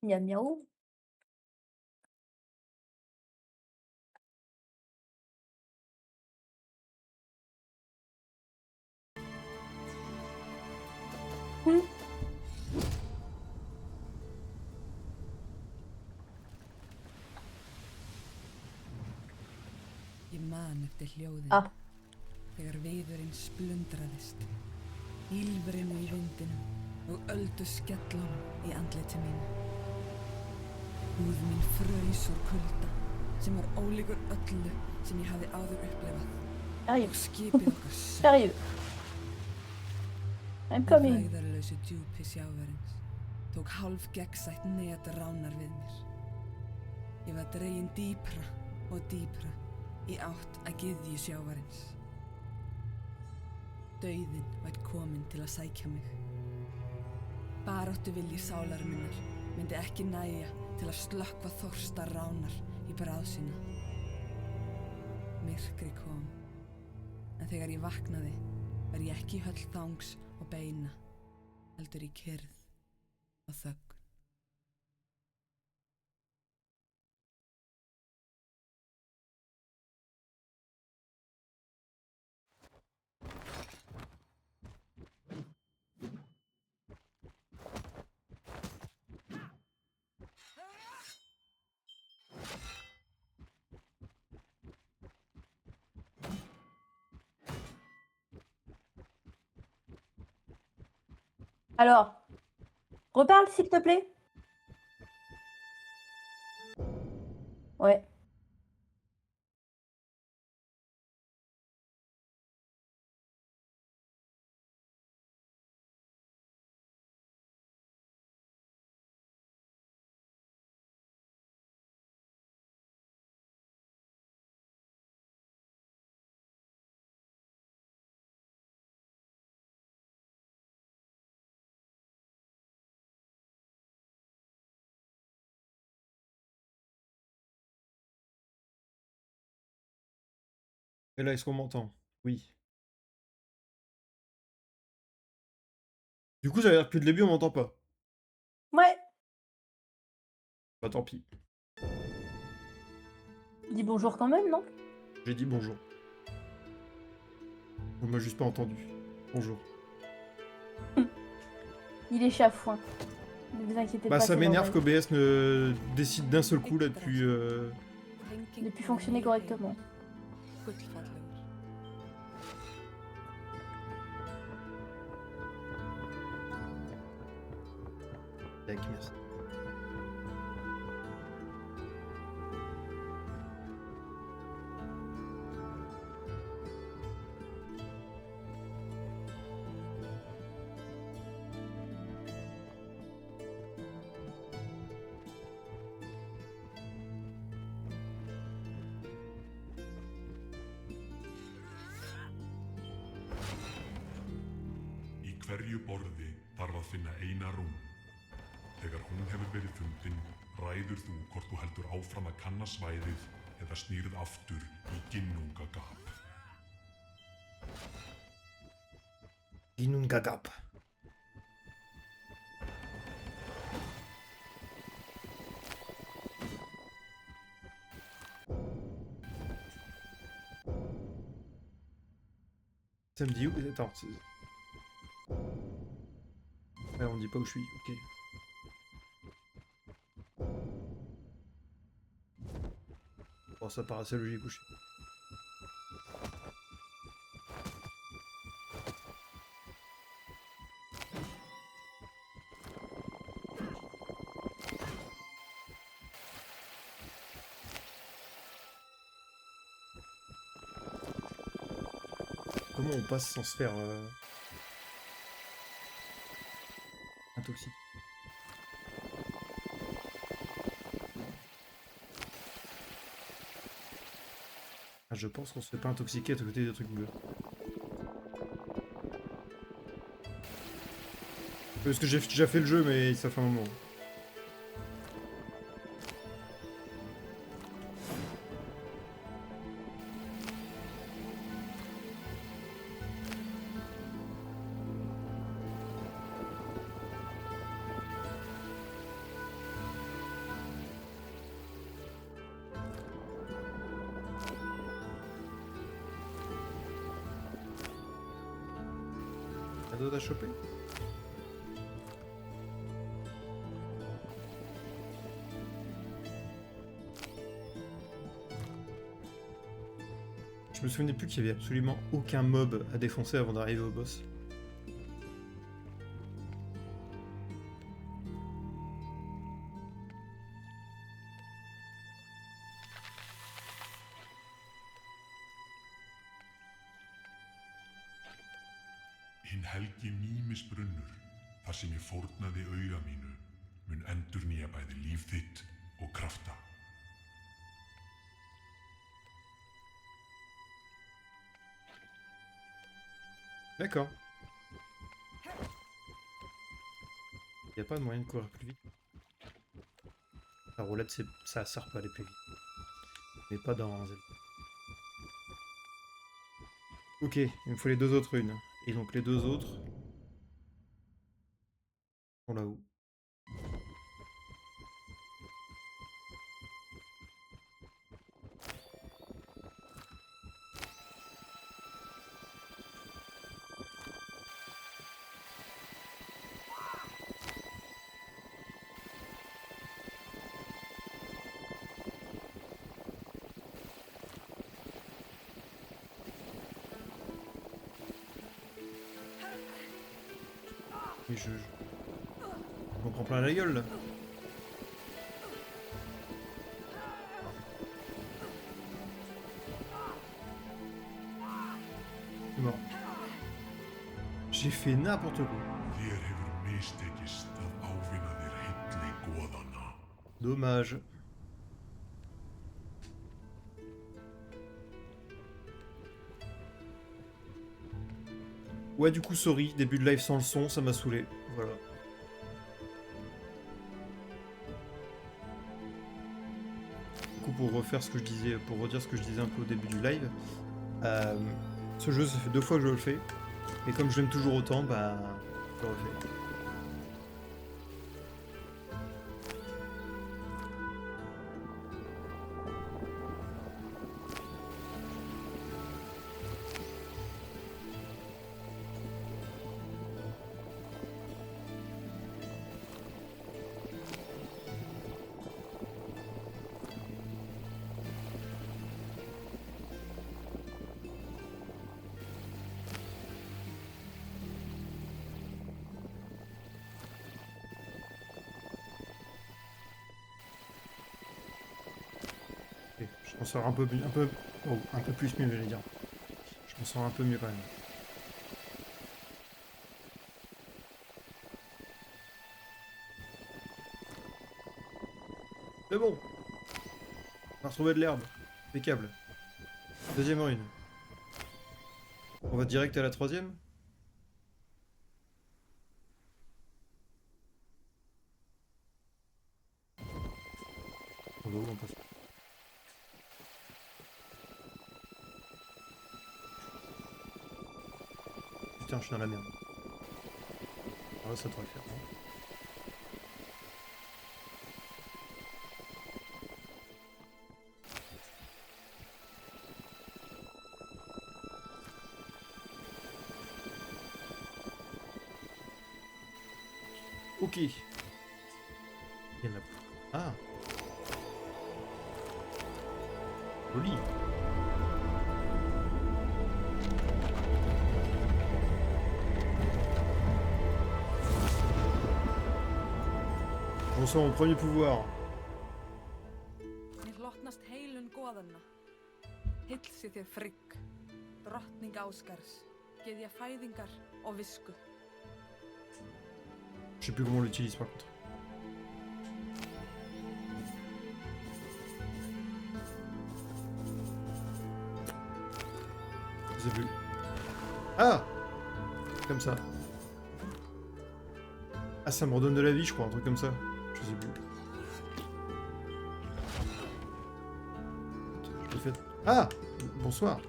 Miam miaou. Mmh. Ég man eftir hljóðinu, Ah. þegar viðurinn splundraðist, ýlfrinu í vindinum og öldu skellunum í andliti mínu. Húð mín fraus úr kulda, sem var ólíkur öllu sem ég hafði áður upplifað. Sérieux. Og skipið okkar sökk Sérieux. I'm í coming. vægðarlausu djúpi sjávarins, tók hálf gegnsætt net ránar við mér. Ég var dregin dýpra og dýpra í átt að gyðju sjávarins. Dauðinn væri kominn til að sækja mig. Baráttuvilji sálar minnar myndi ekki nægja til að slökkva þorsta ránar í bráð sína. Myrkri kom, en þegar ég vaknaði var ég ekki í höll þangs og beina, heldur í kyrrð og þögn. Alors, reparle s'il te plaît. Ouais. Et là, est-ce qu'on m'entend? Oui. Du coup, ça a l'air depuis le début, on m'entend pas. Ouais. Bah tant pis. Dis bonjour quand même, non? J'ai dit bonjour. On m'a juste pas entendu. Bonjour. Il est chafouin. Ne vous inquiétez Bah pas. ça c'est m'énerve normal. qu'OBS ne décide d'un seul coup là depuis... Ne plus fonctionner correctement. Gullfallegur. Tac, merci. Í hverju borði þarf að finna eina rún. Þegar hún hefur verið fundin, ræður þú hvort þú heldur áfram að kanna svæðið eða snýrð aftur í Ginnungagap. Ginnungagap. Ça me dit où? Attends. Ouais, on me dit pas où je suis, ok. Bon, ça paraît assez logique où je suis. Comment on passe sans se faire intoxiquer? Ah, je pense qu'on se fait pas intoxiquer à côté des trucs bleus. Parce que j'ai déjà fait le jeu, mais ça fait un moment. T'as d'autres à choper? Je me souvenais plus qu'il y avait absolument aucun mob à défoncer avant d'arriver au boss. Hinn helgi mýmisbrunnur, þar sem ég fórnaði auga mínu, mun endurnýja bæði líf þitt og krafta. D'accord. Y a pas de moyen de courir plus vite. La roulette, ça sert pas à aller plus vite. Mais pas dans Zelda. Ok, il me faut les deux autres runes. Et donc les deux autres sont là-haut. Mais je m'en prends plein la gueule là. C'est mort. J'ai fait n'importe quoi. Þér hefur mistekist að ávinna þér hilli goðanna. Dommage. Ouais, du coup, sorry, début de live sans le son, ça m'a saoulé. Voilà. Du coup, pour refaire ce que je disais, pour redire ce que je disais un peu au début du live, ce jeu, ça fait 2 fois que je le fais. Et comme je l'aime toujours autant, bah, je le refais. Ok, je m'en sors un peu plus mieux, j'allais dire. Je m'en sors un peu mieux quand même. C'est bon. On a retrouvé de l'herbe. Impeccable. Deuxième rune. On va direct à la troisième. On va où on passe? Putain, je suis dans la merde. Alors là, ça devrait faire, non? Ok. Il y en a... Ah. Joli. On sent mon premier pouvoir. Mér hlotnast heilun goðanna. Hilsi þér Frigg, drottning Ásgars, gyðja fæðingar og visku. Je sais plus comment on l'utilise par contre. Je sais plus. Ah! Comme ça. Ah, ça me redonne de la vie, je crois, un truc comme ça. Je sais plus. Je l'ai fait. Ah! Bonsoir.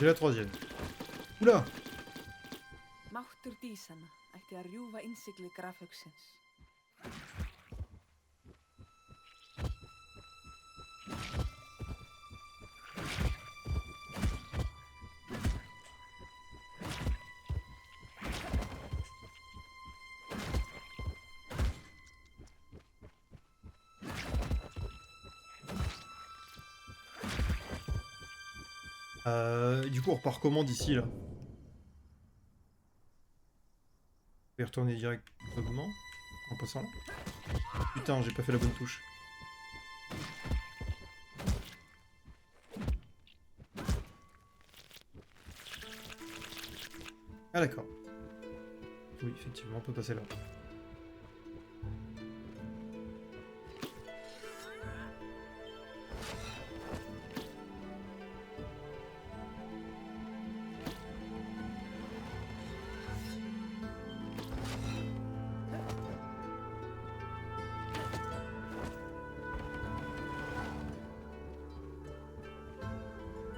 J'ai la troisième. Oula! Máttur dísanna ætti að rjúfa innsigli grafhauksins. Du coup, on repart comment d'ici là? Je vais retourner directement en passant là. Putain, j'ai pas fait la bonne touche. Ah d'accord. Oui, effectivement, on peut passer là.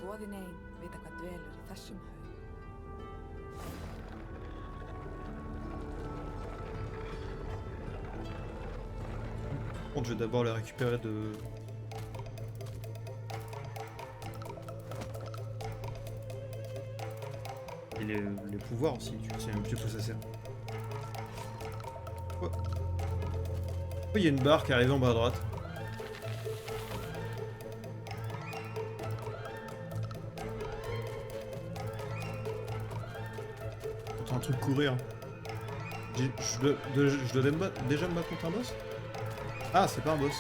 Goðin ein vita hvað dvelur í þessum haug. Par contre, je vais d'abord les récupérer de... Et les pouvoirs aussi, tu sais même plus à quoi ça sert. Oh. Oh, il y a une barre qui arrive en bas à droite. J'entends un truc courir. Je dois déjà me battre contre un boss? Ah, c'est pas un boss.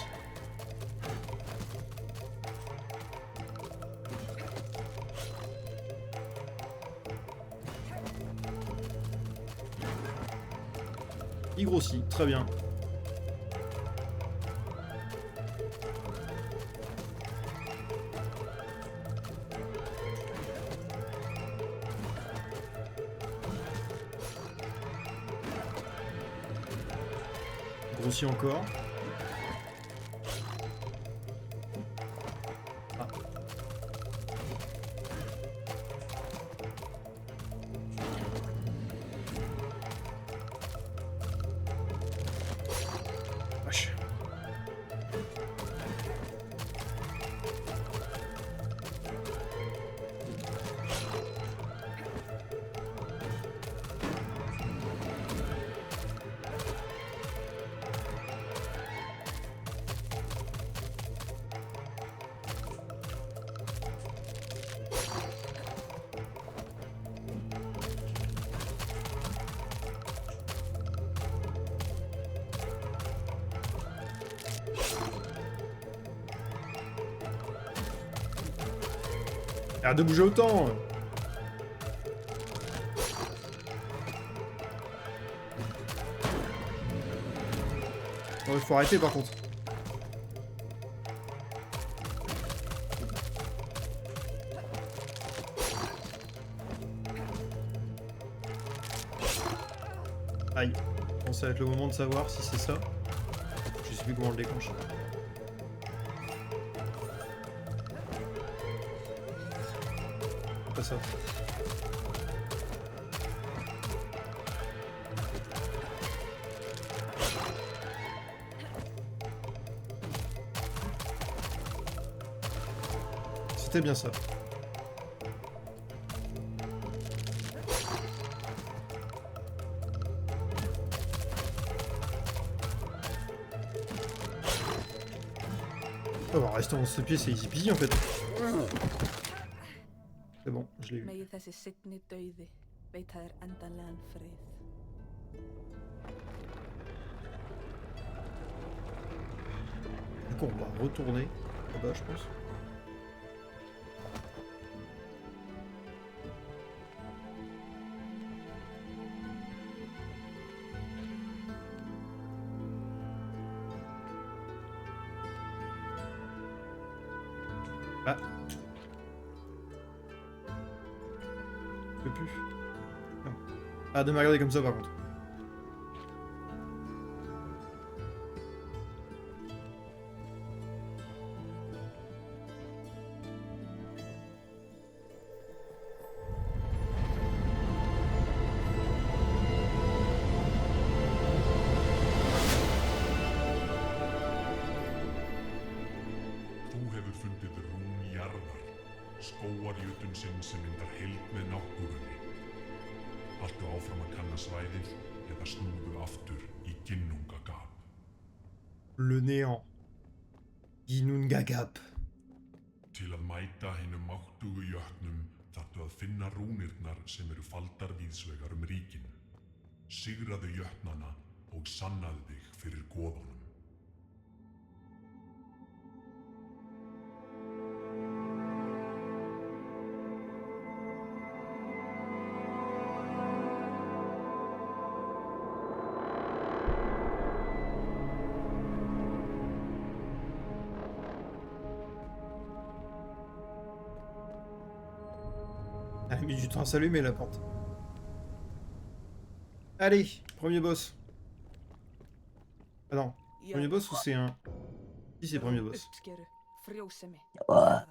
Il grossit, très bien. Grossit encore. Ah. Wesh. Arrête de bouger autant! Oh, il faut arrêter par contre. Aïe. Bon, ça va être le moment de savoir si c'est ça. Je sais plus comment on le déclenche. Pas ça. C'était bien ça. Oh, bah, rester en ce pied, c'est easy peasy en fait. C'est bon, je l'ai eu. Megi þessi seinni dauði veita þér endanlegan frið. Du coup, on va retourner là-bas, je pense. Ah. Je peux plus. Non. Ah, de me regarder comme ça par contre. Þú hefur fundið rún jarðar, skógarjötun sinn sem myndar heild með náttúrunni. Haltu áfram að kanna svæðið eða snúðu aftur í Ginnungagap. Le néant. Ginnungagap. Til að mæta hinum máttugu jötnum þarftu að finna rúnirnar sem eru faldar víðsvegar ríkin. Sigraðu jötnana og sannaðu þig fyrir goðunum. Elle a mis du temps à s'allumer la porte. Allez, premier boss. Ah non, premier boss ou c'est un... Si c'est premier boss. Uppskeru, frjósemi. Ouais. Friðar.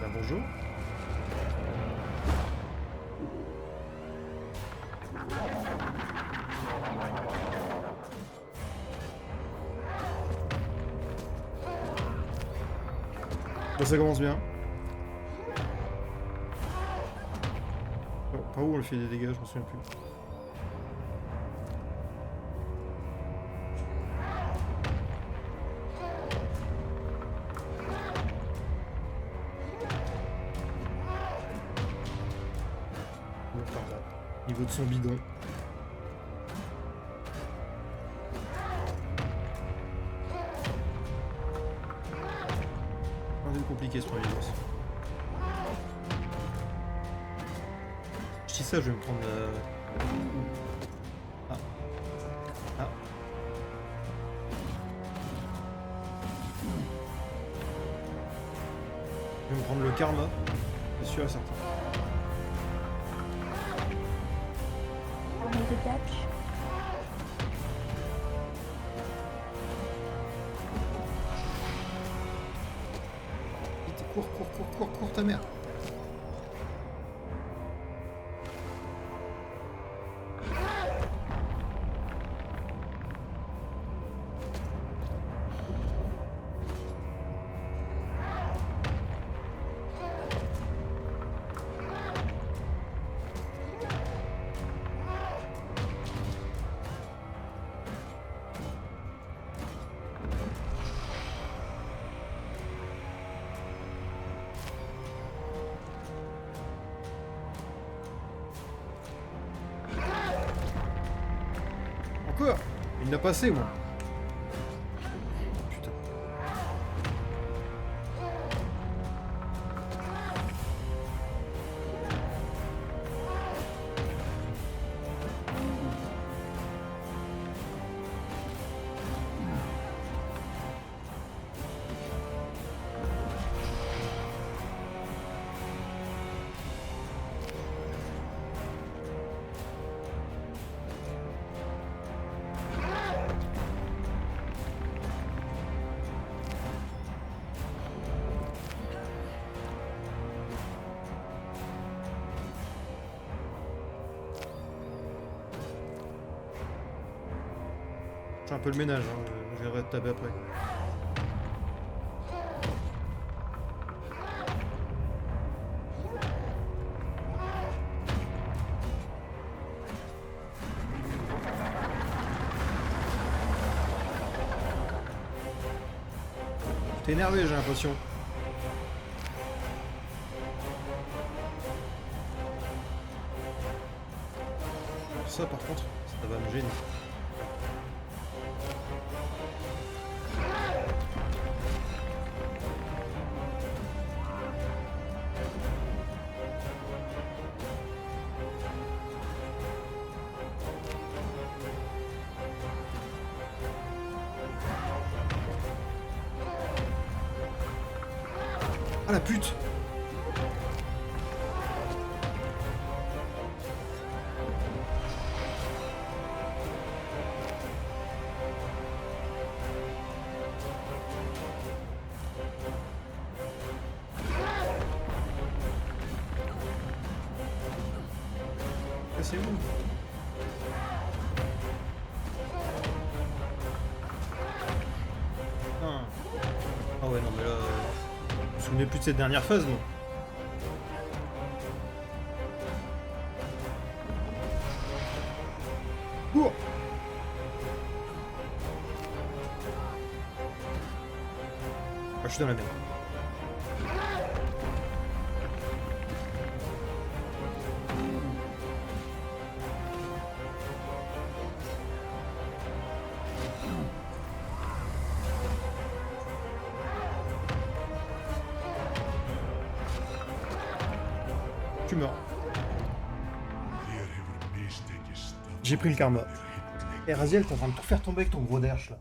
Bah bonjour. Bah, ça commence bien. Oh, par où on le fait des dégâts, je m'en souviens plus. Bon, par là. Niveau de son bidon. Un peu compliqué ce premier boss. Je dis ça, je vais me prendre Ah. Ah. Je vais me prendre le karma, c'est sûr et certain. On est de catch. Vite, cours ta mère. Encore. Il n'a pas assez, moi. Putain. fais un peu le ménage, hein. Je viendrai te taper après. T'es énervé, j'ai l'impression. Ça, par contre, ça va me gêner. Ah la pute! C'est où? Ah. Ah ouais, non mais là... je me souvenais plus de cette dernière phase, moi. Ouh. Ah, je suis dans la merde. Tu meurs. J'ai pris le karma. Eh Raziel, t'es en train de tout faire tomber avec ton gros derche là.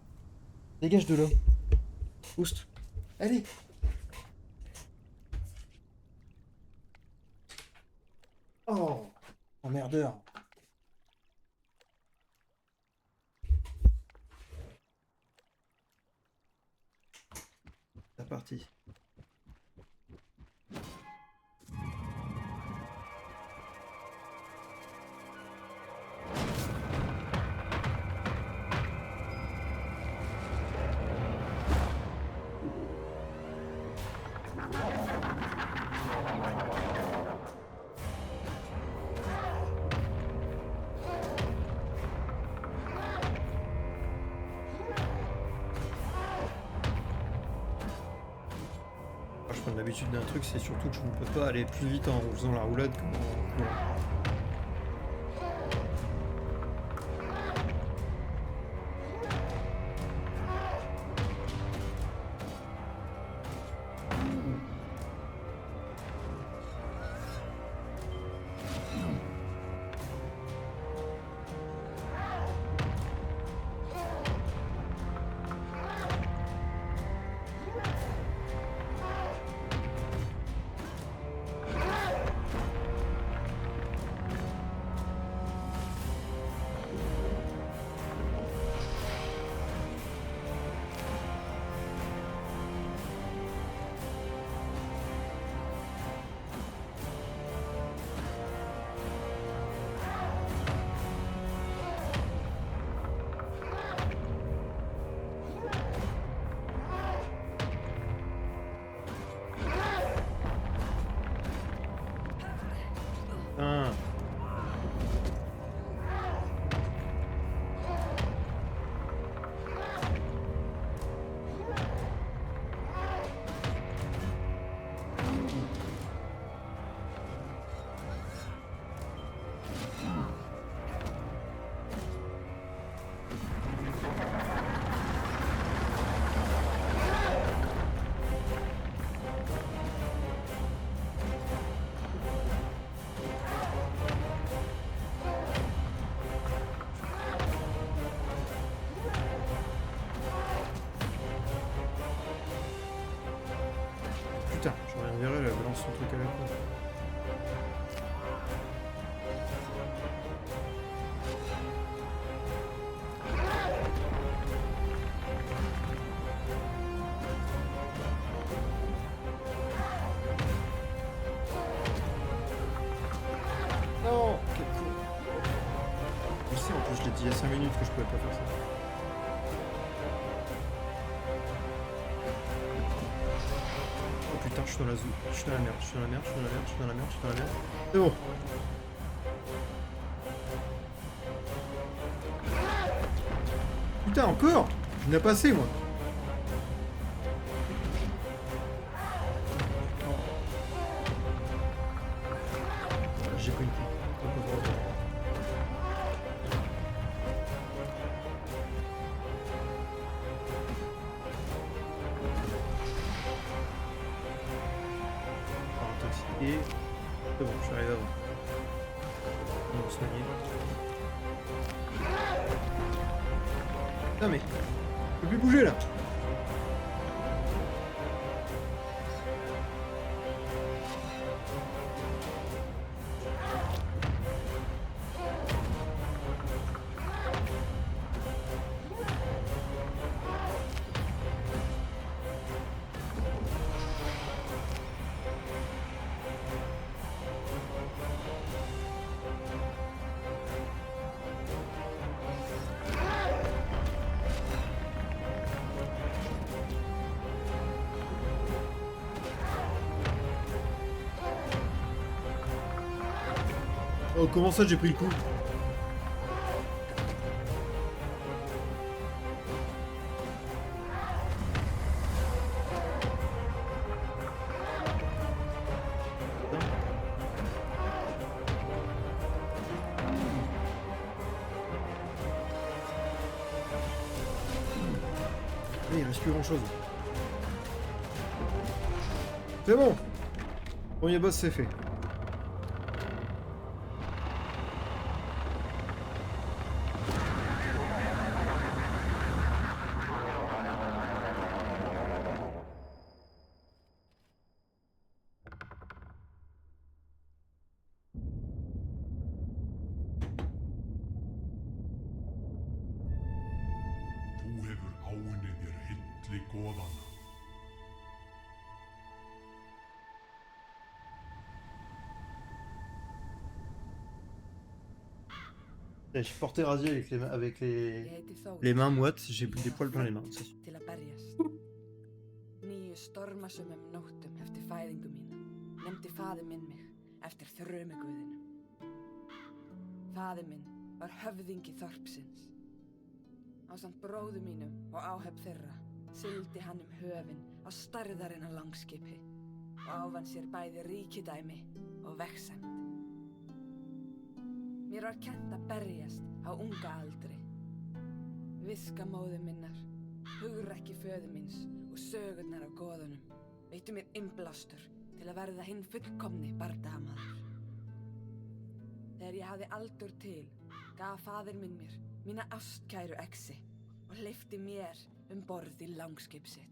Dégage de là. Oust. Allez. Oh, emmerdeur. C'est parti. Je prends l'habitude d'un truc, c'est surtout que je ne peux pas aller plus vite en faisant la roulade qu'en courant. Ah. Putain, j'en ai viré, elle balance son truc à la con. Non, quel con. Je sais, en plus je l'ai dit il y a 5 minutes que je pouvais pas faire ça. putain, je suis dans la zone. Je suis dans la merde, je suis dans la merde, je suis dans la merde, je suis dans la merde, je suis dans la merde. C'est bon. Putain, encore! Je n'ai pas assez, moi. J'ai pris une coup. Intoxiqué. C'est bon, je suis arrivé avant. On va me soigner. Putain, mais je peux plus bouger là. Oh, comment ça j'ai pris le coup? Il reste plus grand chose. C'est bon. Premier boss c'est fait. Þú hefur áunnið þér hilli goðanna. Je suis porté rasé avec Ég heiti Þór. les mains moites, j'ai des poils plein les mains. Ça. Til að berjast. 9 stormasömmum nóttum eftir fæðingu mína nefndi faðir minn mig eftir þrumuguðinum. Faðir minn var höfðingi þorpsins. Ásamt bróður mínum og áhöfn þeirra sigldi hann höfin á stærðarinnar langskipi og ávann sér bæði ríkidæmi og vegsemd. Mér var kennt að berjast á unga aldri. Viska móður minnar, hugrekki föður míns og sögurnar af goðunum veittu mér innblástur til að verða hinn fullkomni bardagamaður. Þegar ég hafði aldur til, gaf faðir minn mér mína ástkæru exi og hleypti mér borð í langskip sitt.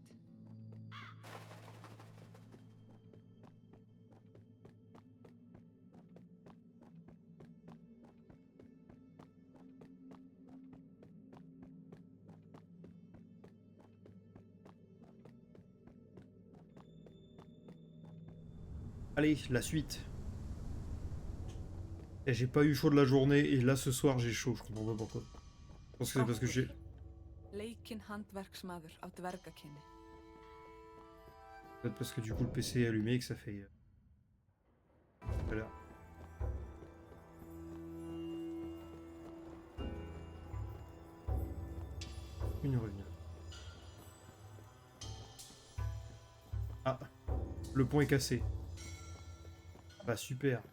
Allez, la suite. Et j'ai pas eu chaud de la journée et là ce soir j'ai chaud, je comprends pas pourquoi. Je pense que c'est parce que j'ai... Leikinn handverksmaður á dvergakynni. Peut-être parce que du coup le PC est allumé et que ça fait... Voilà. Une rune. Ah, le pont est cassé. Bah super.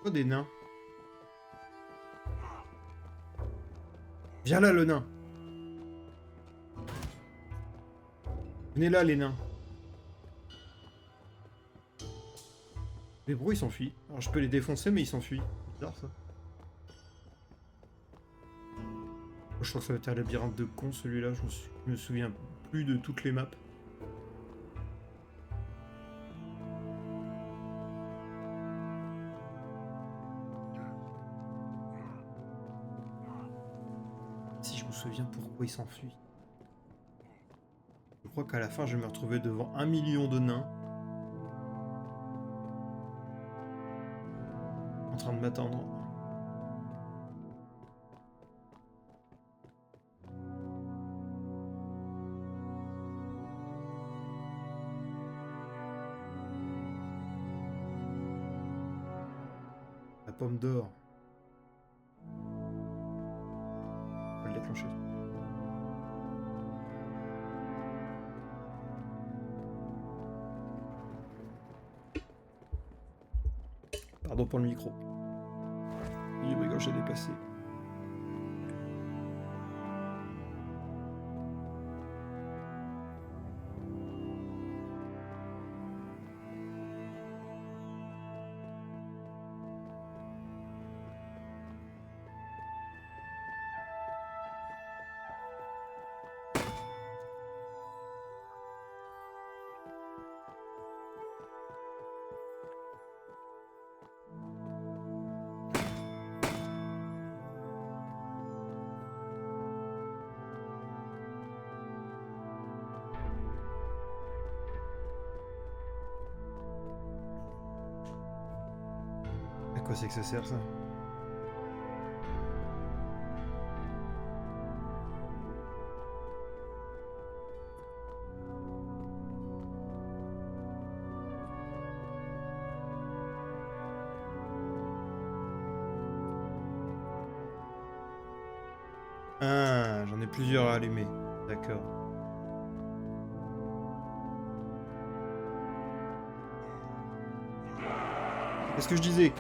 Oh, des nains. Viens là le nain. Venez là les nains. Les bros ils s'enfuient. Alors je peux les défoncer mais ils s'enfuient. C'est bizarre ça. Je crois que ça va être un labyrinthe de con celui-là, je me souviens plus de toutes les maps. Si je me souviens pourquoi il s'enfuit. Je crois qu'à la fin je vais me retrouver devant 1 million de nains. train de m'attendre. La pomme d'or. On va le déclencher. Pardon pour le micro. Il est quand j'ai dépassé. À quoi c'est que ça sert ça? Ah, j'en ai plusieurs à allumer. D'accord. Qu'est-ce que je disais?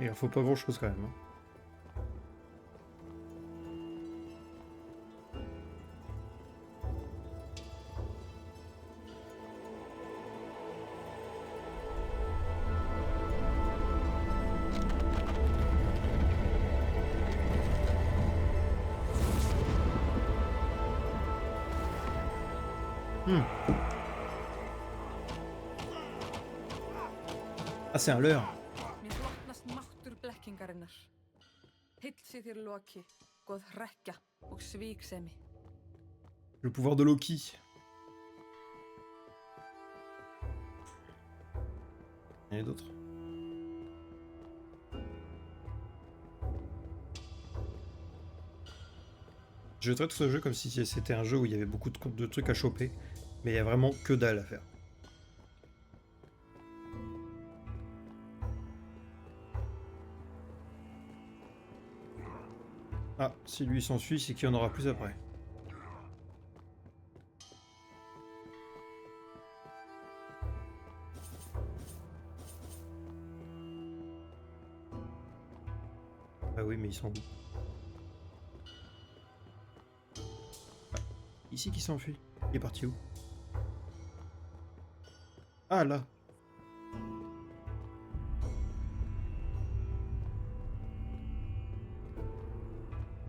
Il en faut pas grand chose quand même. Ah, c'est un leurre. Mér hlotnast máttur blekkingarinnar. Hillsi þér Loki, góð hrekkja og svíksemi. Le pouvoir de Loki. Il y en a d'autres. Je traite ce jeu comme si c'était un jeu où il y avait beaucoup de trucs à choper, mais il y a vraiment que dalle à faire. Ah, si lui s'enfuit, c'est qu'il y en aura plus après. Ah oui, mais ils sont où? Ah, ici qui s'enfuit. Il est parti où? Ah, là.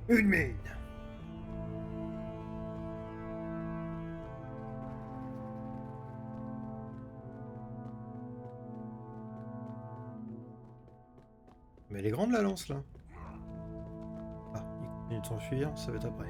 Une mine. Mais elle est grande la lance là. Ah, il continue de s'enfuir, ça va être après.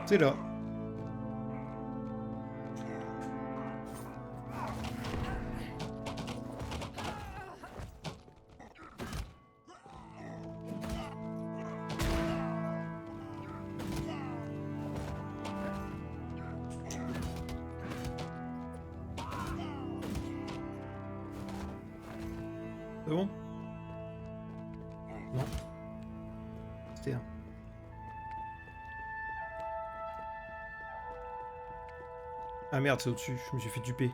C'est là. C'est bon? Non. C'était un. Ah merde, c'est au-dessus, je me suis fait duper.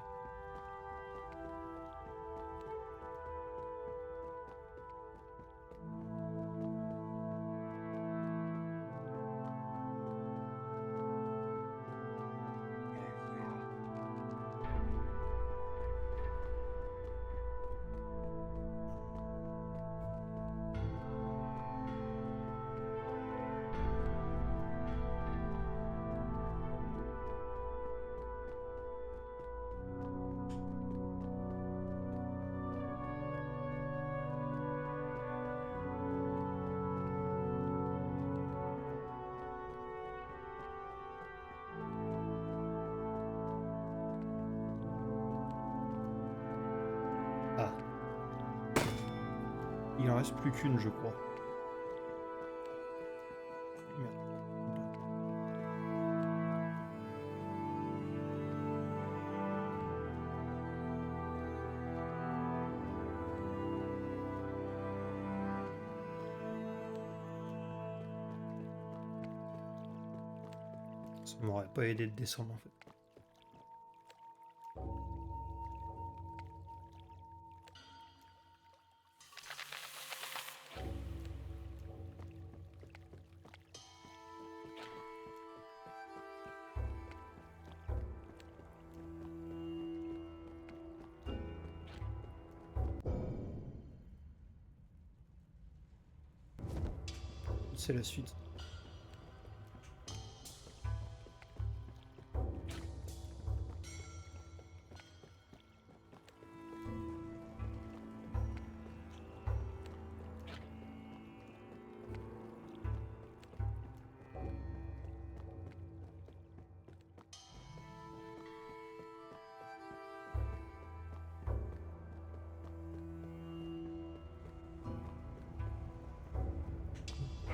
Ah. Il en reste plus qu'une, je crois. Merde. Ça m'aurait pas aidé de descendre en fait. C'est la suite.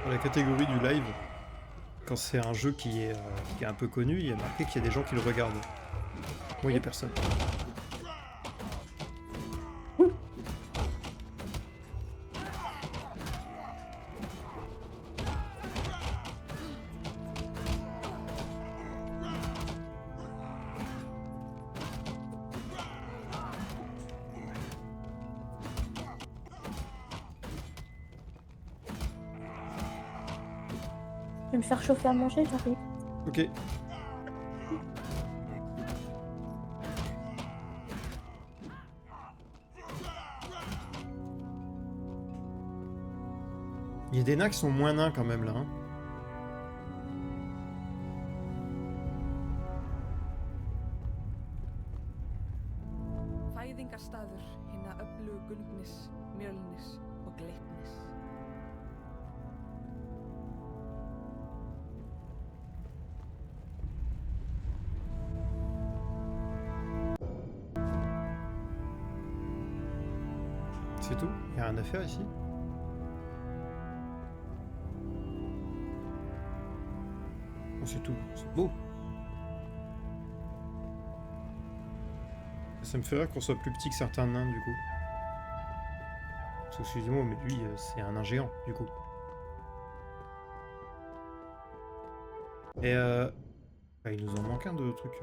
Dans la catégorie du live, quand c'est un jeu qui est un peu connu, il y a marqué qu'il y a des gens qui le regardent. Moi, il n'y a personne. Je vais me faire chauffer à manger, j'arrive. Ok. Il y a des nains qui sont moins nains quand même là. Hein. Fæðingarstaður hinna öflugu Gullnis, Mjölnis og Gleipnis. C'est tout? Il n'y a rien à faire ici? Oh, c'est tout. C'est beau. Ça me fait rire qu'on soit plus petit que certains nains du coup. Parce que excusez-moi, mais lui, c'est un nain géant du coup. Et bah, il nous en manque un de trucs.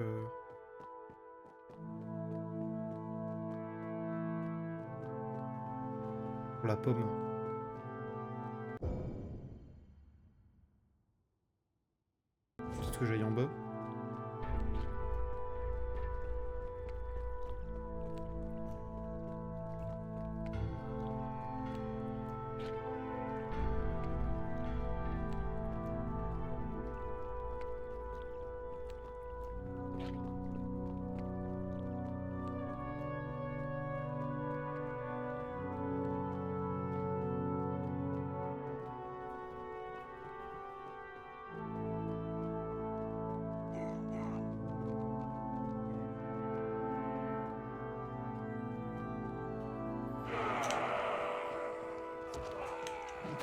Pour la pomme. Peut-être que j'aille en bas.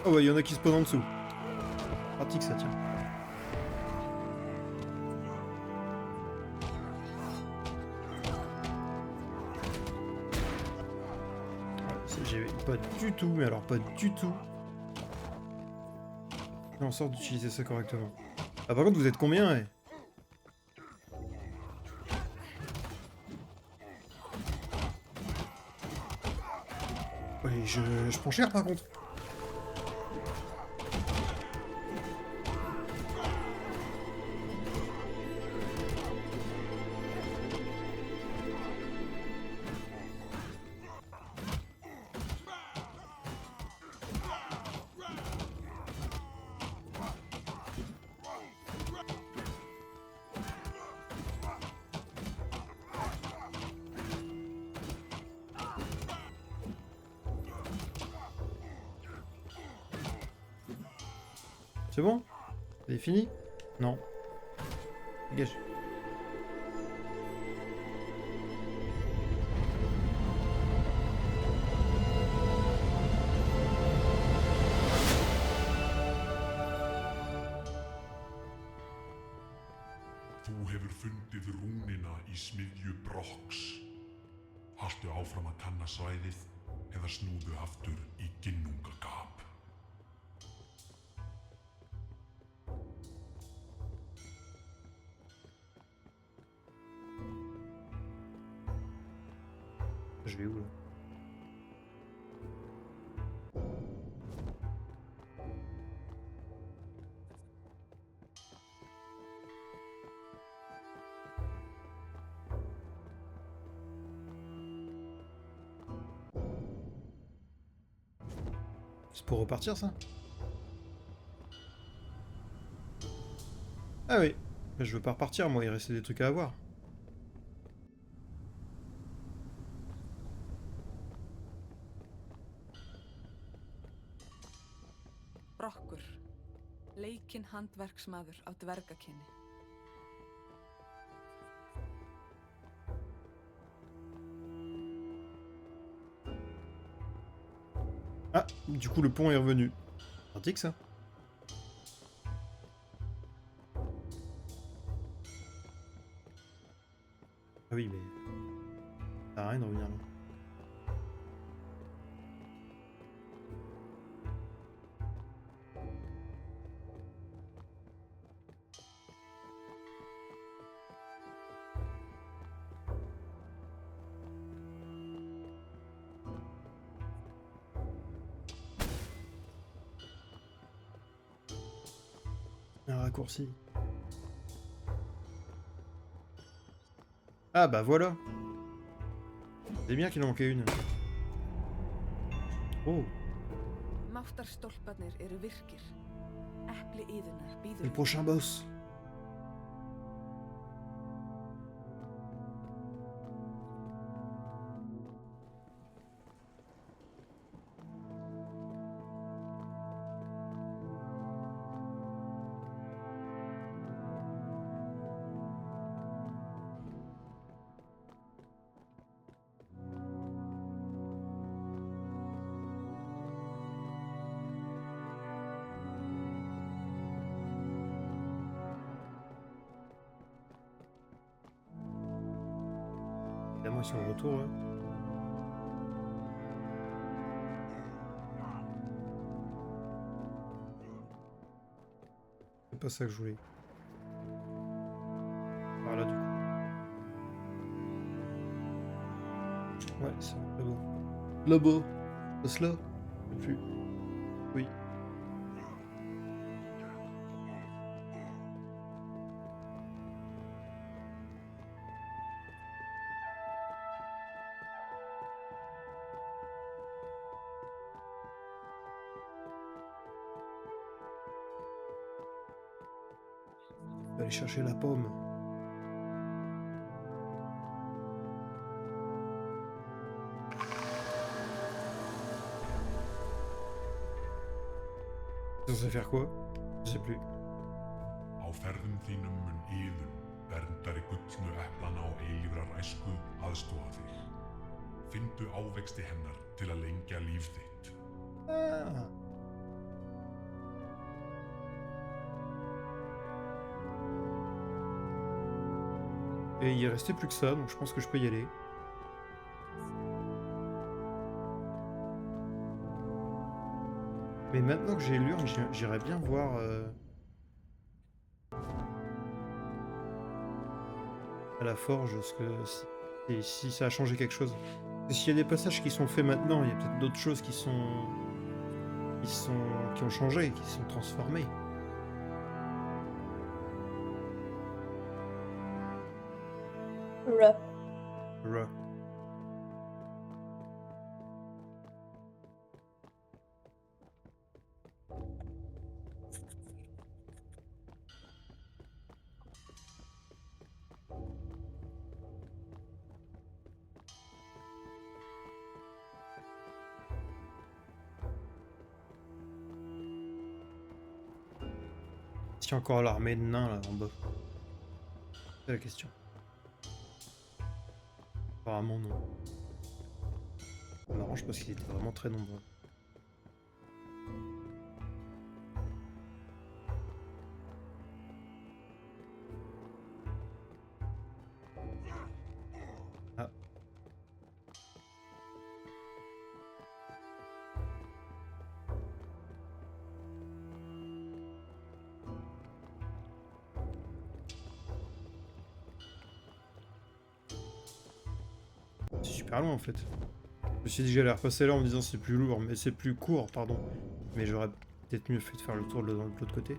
Oh ouais, il y en a qui se posent en dessous. Pratique ça, tiens. J'ai pas du tout, mais alors pas du tout. Fais en sorte d'utiliser ça correctement. Ah par contre vous êtes combien Ouais, je prends cher par contre. C'est bon? C'est fini? Non. Dégage. Þú hefur fundið rúnina í smiðju Brokks. Haltu áfram að kanna svæðið eða snúðu aftur í Ginnungagap. Je vais où là? C'est pour repartir ça? Ah oui. Mais je veux pas repartir moi, il restait des trucs à avoir. Brokkur, leikinn handverksmaður á dvergakynni. Ah, du coup le pont est revenu. Pratique ça. Ah oui mais... ça sert à rien de revenir là. Un raccourci. Ah bah voilà. C'est bien qu'il en manquait une. Oh, Máttarstólparnir eru virkir. Epli yðunar c'est býður. le prochain boss. Évidemment, ils sont de retour. Ouais. C'est pas ça que je voulais. Par là, du coup. Ouais, c'est là-bas. Là-bas. C'est là. Plus. Oui. Je vais aller chercher la pomme. C'est censé faire quoi? Je sais plus. Á ferðum þínum mun Iðunn, verndari gullnu eplana og eilífrar æsku, aðstoða þig. Finndu ávexti hennar til að lengja líf þitt. Ah. Et il restait plus que ça, donc je pense que je peux y aller. Mais maintenant que j'ai l'urne, j'irais bien voir à la forge ce que si ça a changé quelque chose. Parce que s'il y a des passages qui sont faits maintenant, il y a peut-être d'autres choses qui ont changé, qui sont transformées. Ruh. Ruh. Est-ce qu'il y a encore l'armée de nains là en bas? C'est la question. Apparemment non. Ça m'arrange parce qu'ils étaient vraiment très nombreux. Ah. C'est super loin en fait. Je me suis dit que j'allais repasser là en me disant c'est plus lourd, mais c'est plus court, pardon. Mais j'aurais peut-être mieux fait de faire le tour de l'autre côté.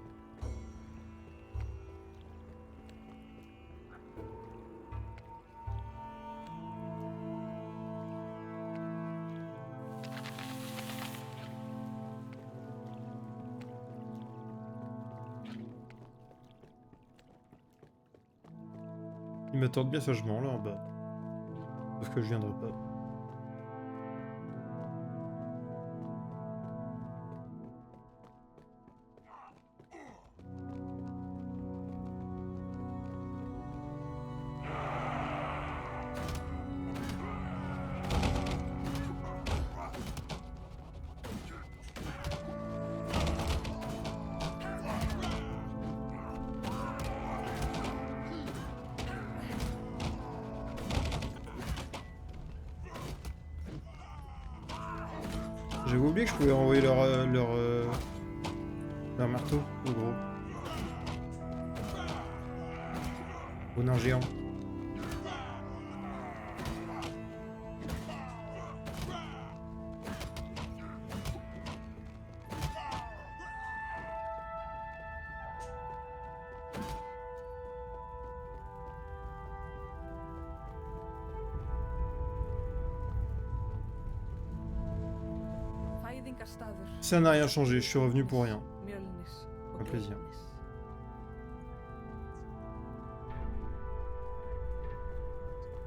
Ils m'attendent bien sagement là en bas. Sauf que je viendrai pas. J'avais oublié que je pouvais envoyer leur marteau au gros. Au nain géant. Ça n'a rien changé, je suis revenu pour rien. Un plaisir.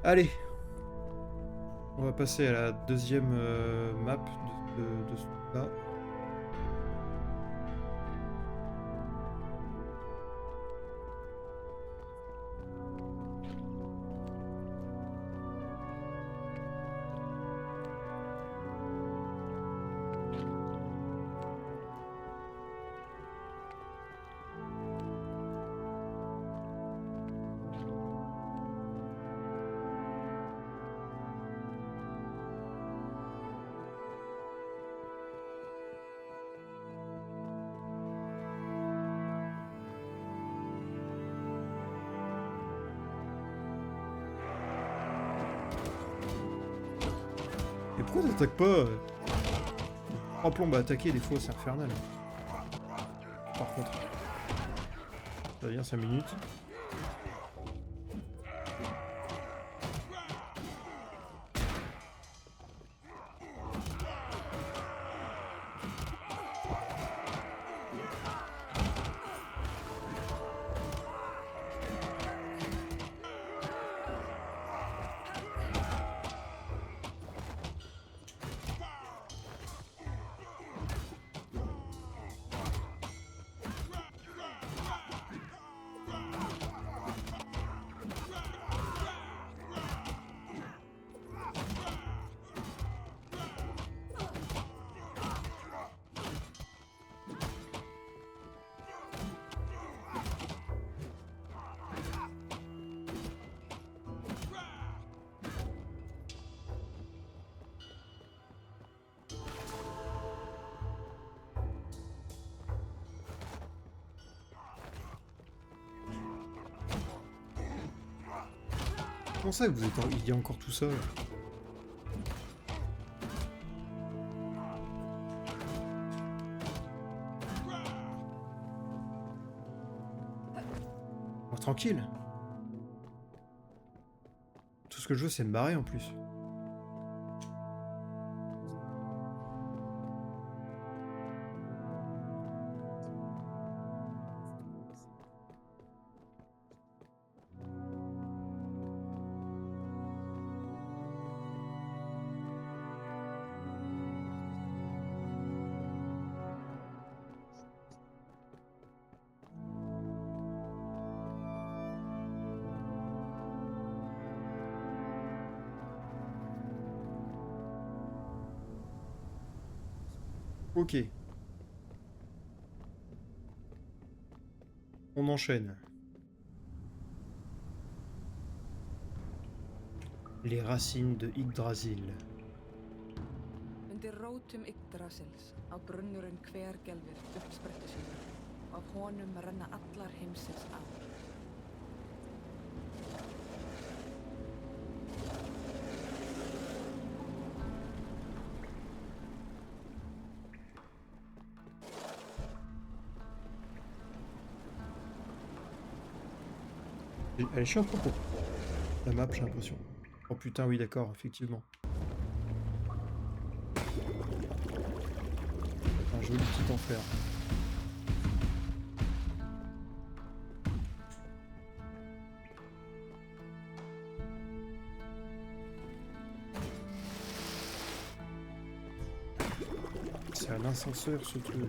Allez, on va passer à la deuxième map de ce truc-là. Et pourquoi t'attaques pas 3 plombes à attaquer, des fois c'est infernal. Par contre. Ça vient 5 minutes. Comment ça que vous êtes il est encore tout seul? Oh, tranquille. Tout ce que je veux, c'est me barrer en plus. Ok. On enchaîne. Les racines de Yggdrasil. Undir rótum Yggdrasils á brunnurinn hvergelfir uppsprettu sínu og af honum renna allar heimsins ár. Elle est chiante pour la map, j'ai l'impression. Oh putain, oui, d'accord, effectivement. Un joli petit enfer. C'est un ascenseur, ce truc.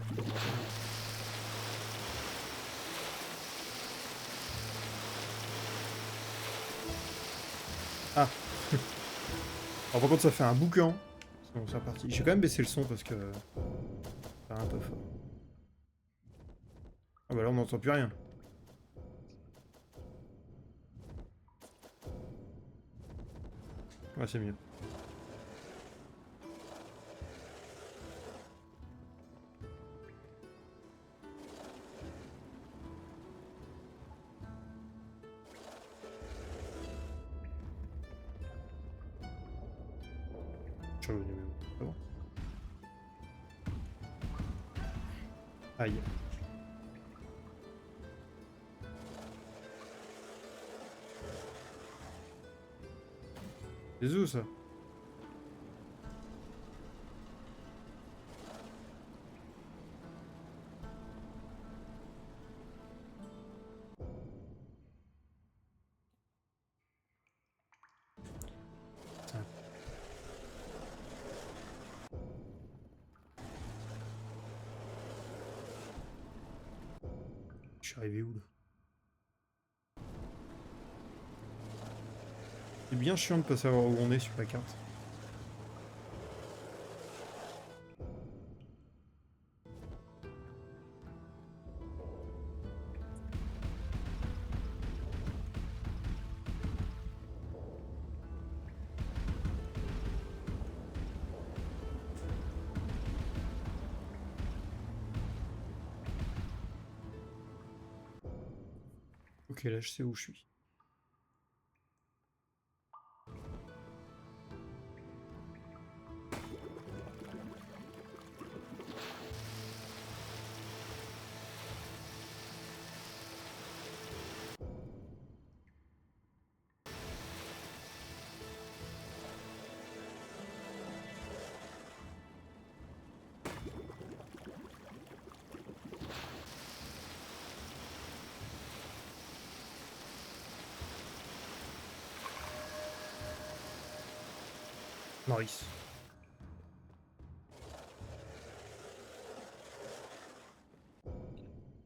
Ah. Alors par contre ça fait un boucan. Bon, c'est reparti. J'ai quand même baissé le son parce que c'est un peu fort. Ah bah là on n'entend plus rien. Ouais, c'est mieux. Je suis revenu, mais bon, c'est bon. Aïe. C'est où ça? Putain. Je suis arrivé où là? C'est bien chiant de pas savoir où on est sur la carte. Ok, là je sais où je suis. Maurice.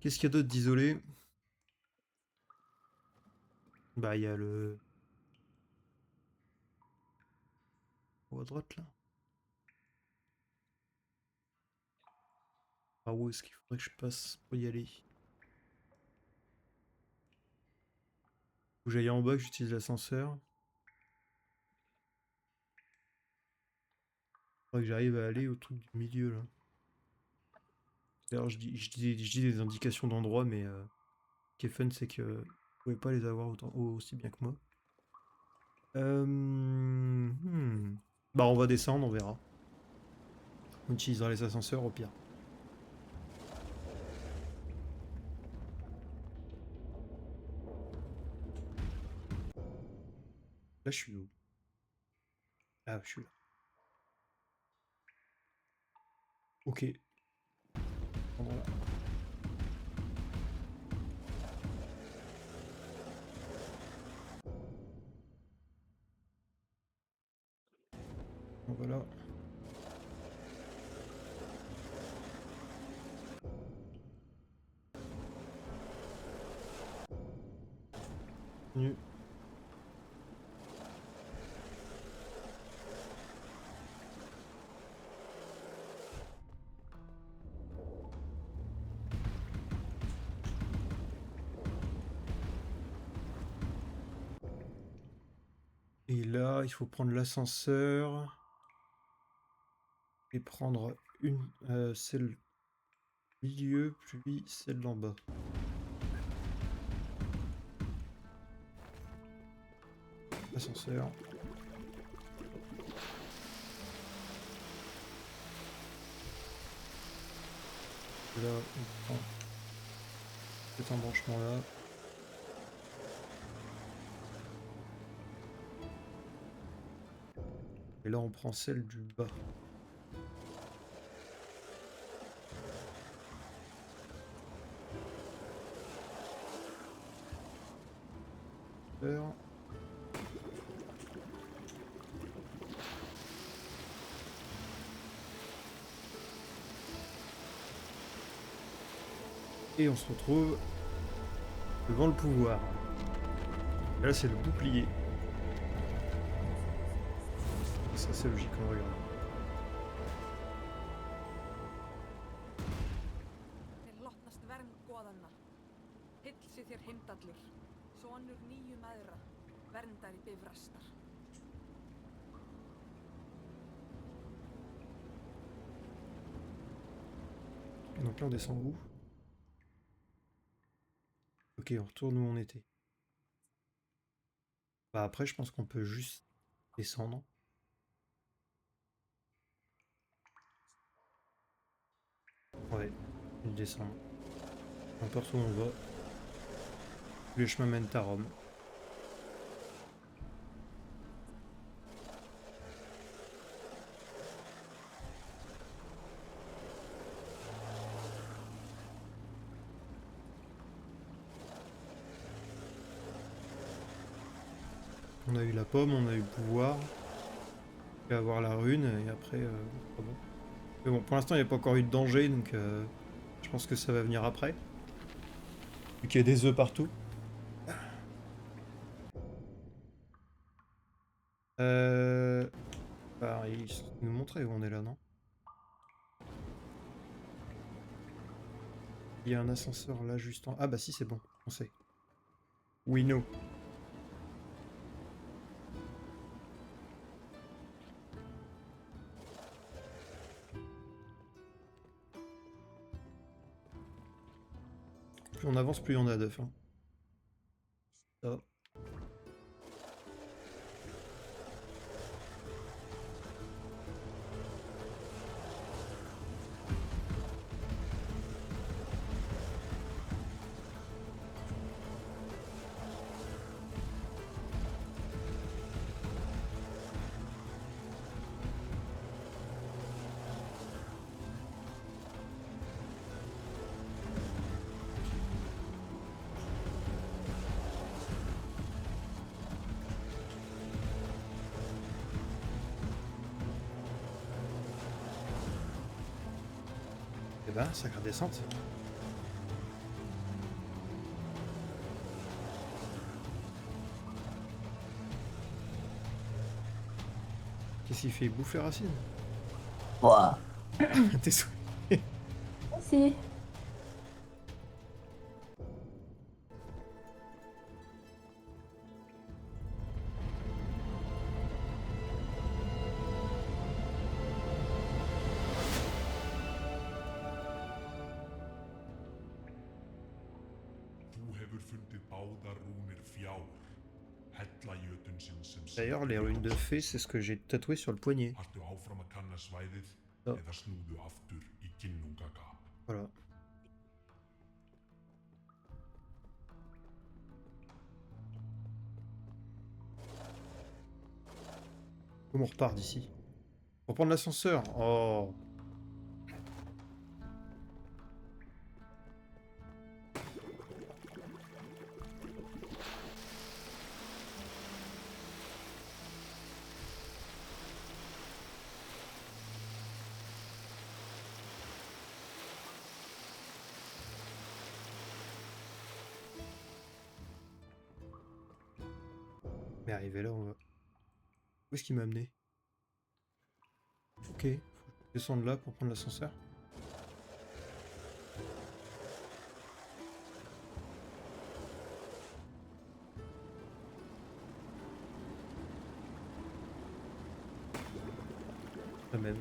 Qu'est-ce qu'il y a d'autre d'isolé? Bah il y a le... Ou à droite là. Par où est-ce qu'il faudrait que je passe pour y aller? Faut que j'aille en bas, que j'utilise l'ascenseur. Faudrait que j'arrive à aller au truc du milieu là. D'ailleurs je dis des indications d'endroit, mais ce qui est fun c'est que vous pouvez pas les avoir aussi bien que moi. Bah on va descendre, on verra. On utilisera les ascenseurs au pire. Là je suis où? Ah je suis là. Ok. Voilà. Voilà. Continue. Et là, il faut prendre l'ascenseur et prendre celle milieu, puis celle d'en bas. Ascenseur. Là, on prend cet embranchement là. Et là, on prend celle du bas. Et on se retrouve devant le pouvoir. Et là, c'est le bouclier. Ça, c'est logique, on regarde. Þér hlotnast vernd goðanna. Hillsi þér Heimdallur, sonur 9 mæðra, verndari Bifrastar. Donc là, on descend où? Ok, on retourne où on était. Bah après, je pense qu'on peut juste descendre. Ouais, une descendre. N'importe où on va. Tous les chemins mènent à Rome. On a eu la pomme, on a eu le pouvoir. On va avoir la rune et après... pas bon. Mais bon, pour l'instant, il n'y a pas encore eu de danger, donc je pense que ça va venir après. Vu qu'il y a des œufs partout. Bah, il nous montrait où on est là, non? Il y a un ascenseur là juste en... Ah bah si, c'est bon, on sait. We know. Plus on avance, plus il y en a d'œufs. Hein. Ça. Eh ben, sacrée descente. Qu'est-ce qu'il fait? Bouffer Racine? Ouah. T'es sou... Merci. Þú hefur fundið báðar rúnir fjár. hella jötunsins sem D'ailleurs, les runes de fée, c'est ce que j'ai tatoué sur le poignet. Hartu áfram að kanna svæðið Já. eða snúðu aftur í Ginnungagap. Voilà. Comment on repart d'ici? Pour prendre l'ascenseur. Oh. Mais arrivé là, on va... Où est-ce qu'il m'a amené? Ok, faut que je descende là pour prendre l'ascenseur. La même.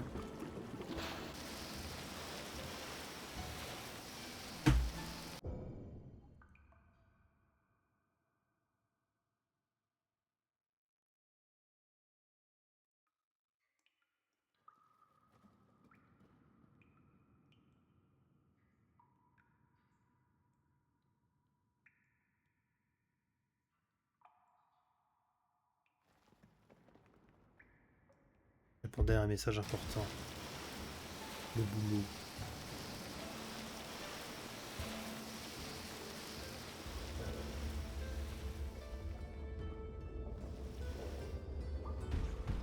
Répondez à un message important. Le boulot.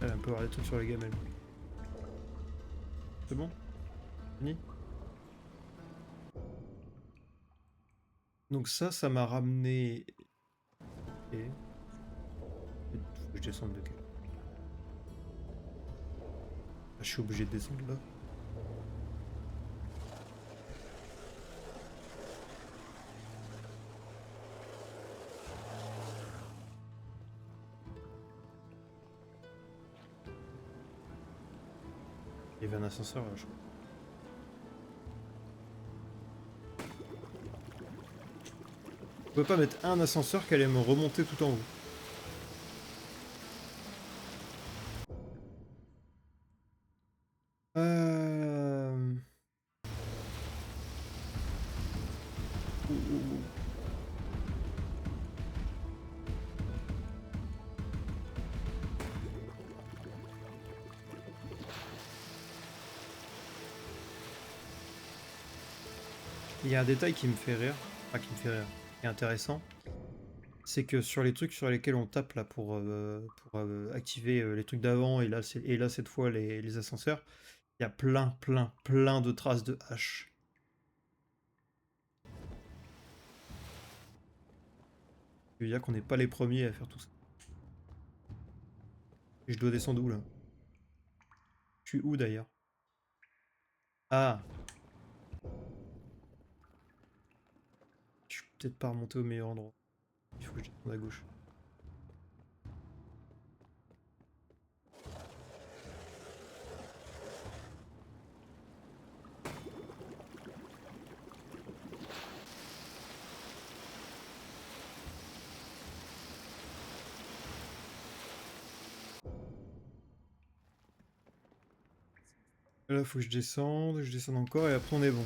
Elle a un peu avoir des trucs sur les gamelles. C'est bon? Fini? Donc ça m'a ramené... Et... Faut que je descende de quel? Ah, je suis obligé de descendre là. Il y avait un ascenseur là, je crois. Je peux pas mettre un ascenseur qui allait me remonter tout en haut. Ouh, ouh, ouh. Il y a un détail qui me fait rire, enfin qui me fait rire, qui est intéressant, c'est que sur les trucs sur lesquels on tape là pour activer les trucs d'avant et là, cette fois les ascenseurs, il y a plein de traces de hache. Il veut dire qu'on n'est pas les premiers à faire tout ça. Et je dois descendre où là? Je suis où d'ailleurs? Ah! Je suis peut-être pas remonté au meilleur endroit. Il faut que je descende à gauche. Là, faut que je descende encore et après on est bon.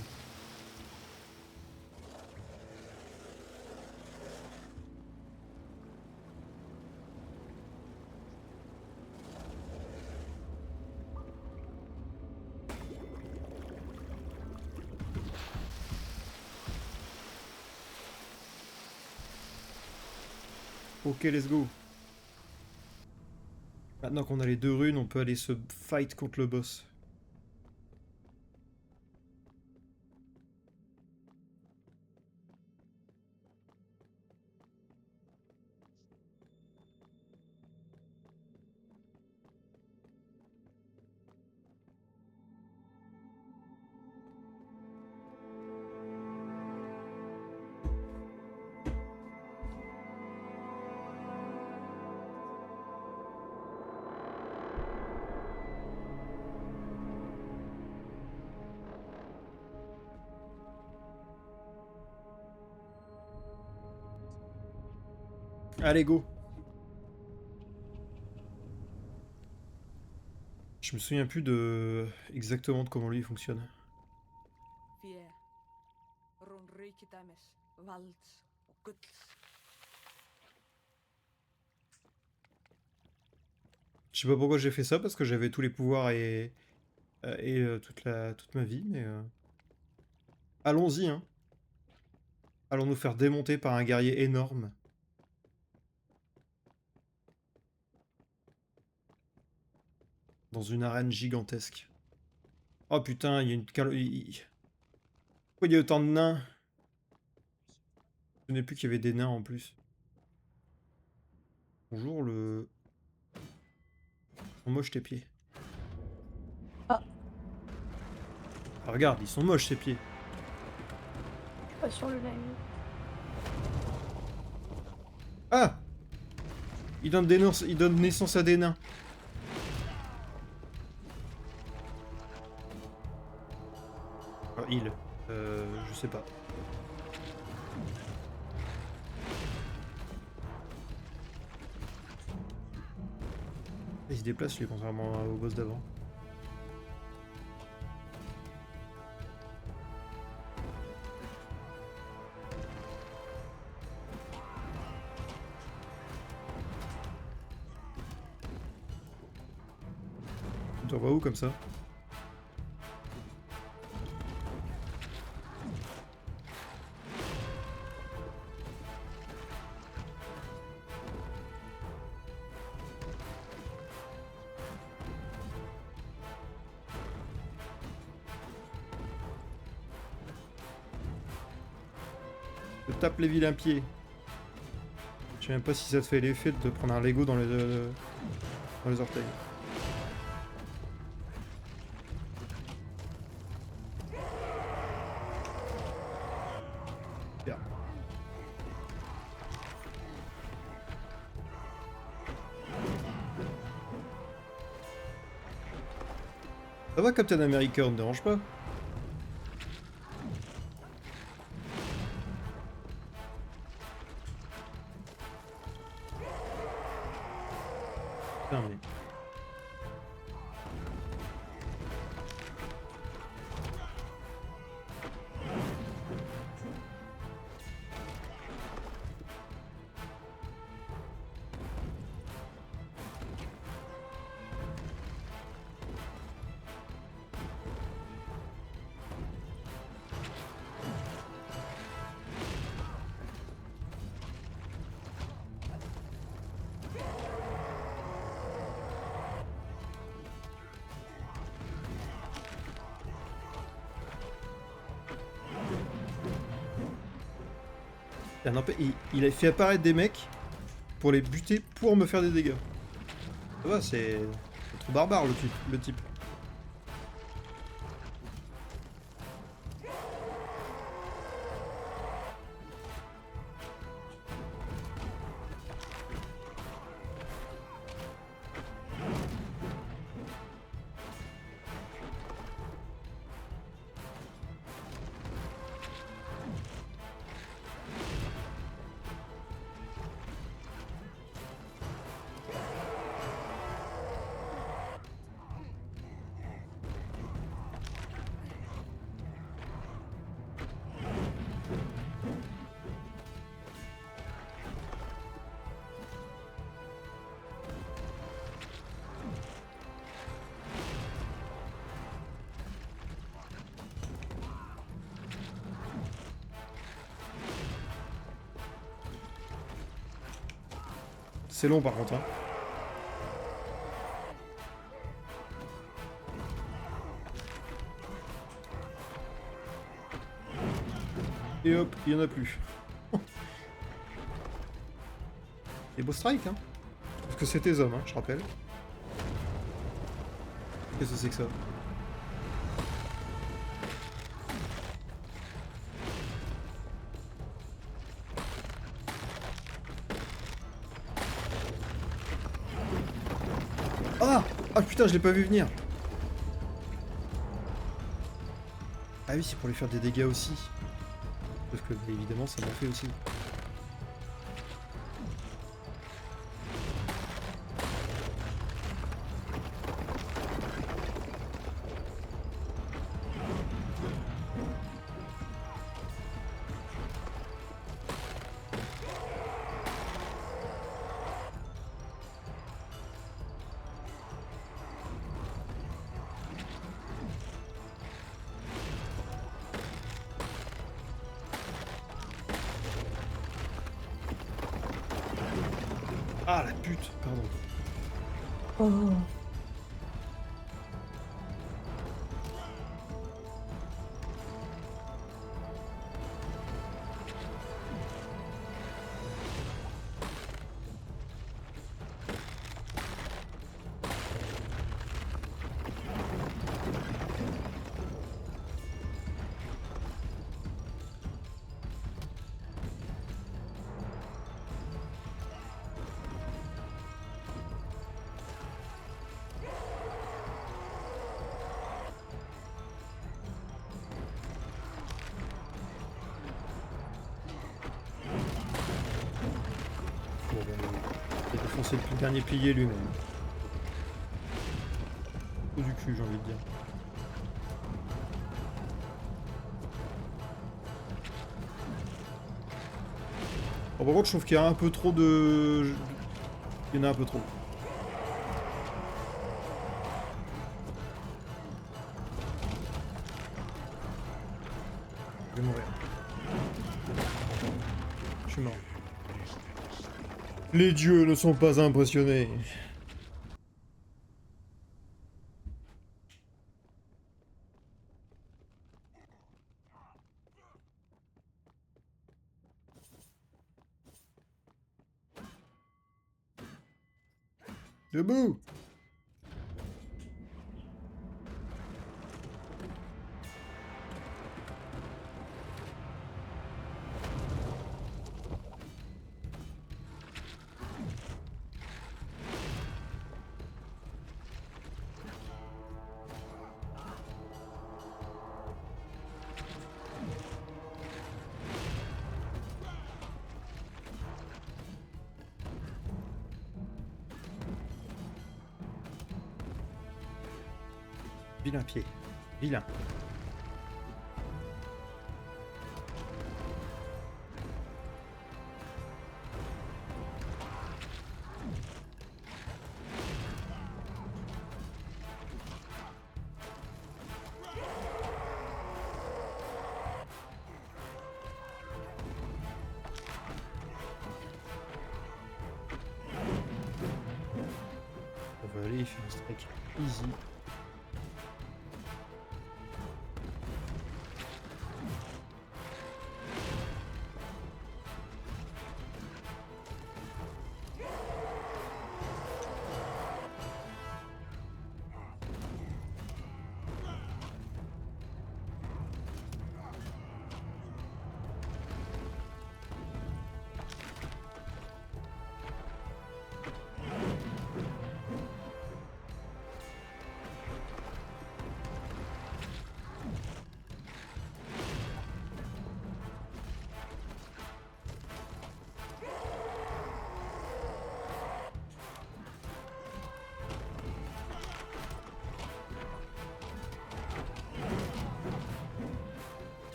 Ok, let's go. Maintenant qu'on a les deux runes, on peut aller se fight contre le boss. Allez, go! Je me souviens plus de exactement de comment lui il fonctionne. Fé, rún ríkidæmis, valds og gulls. Je sais pas pourquoi j'ai fait ça, parce que j'avais tous les pouvoirs et toute ma vie, mais... Allons-y, hein. Allons nous faire démonter par un guerrier énorme. Dans une arène gigantesque. Oh putain, il y a une... Pourquoi il y a autant de nains? Je ne sais plus qu'il y avait des nains en plus. Bonjour le... Ils sont moches tes pieds. Ah. Ah, regarde, ils sont moches tes pieds. Je suis pas sur le live. Ah! Il donne naissance à des nains. Ah, il. Je sais pas. Il se déplace lui, contrairement au boss d'avant. Tu t'en vas où comme ça? Je tape les vilains pieds. Je sais même pas si ça te fait l'effet de te prendre un Lego dans les orteils. Bien. Ça va, Captain America, on ne dérange pas? Putain, mais... Il a fait apparaître des mecs pour les buter pour me faire des dégâts. Ça va, c'est trop barbare le type. C'est long par contre, hein. Et hop, il y en a plus. Et beau strike, hein. Parce que c'est tes hommes, hein, je rappelle. Qu'est-ce que c'est que ça? Ah! Ah putain, je l'ai pas vu venir. Ah oui, c'est pour lui faire des dégâts aussi. Parce que, évidemment, ça m'a fait aussi. Ah la pute, pardon. Oh. Bon, ben, il a défoncé le dernier pilier lui-même. Au du cul, j'ai envie de dire. Bon, par contre, je trouve qu'il y a un peu trop de... Il y en a un peu trop. Je vais mourir. Je suis mort. Les dieux ne sont pas impressionnés. Debout! Vilain pied. Vilain. On va aller faire un strike easy.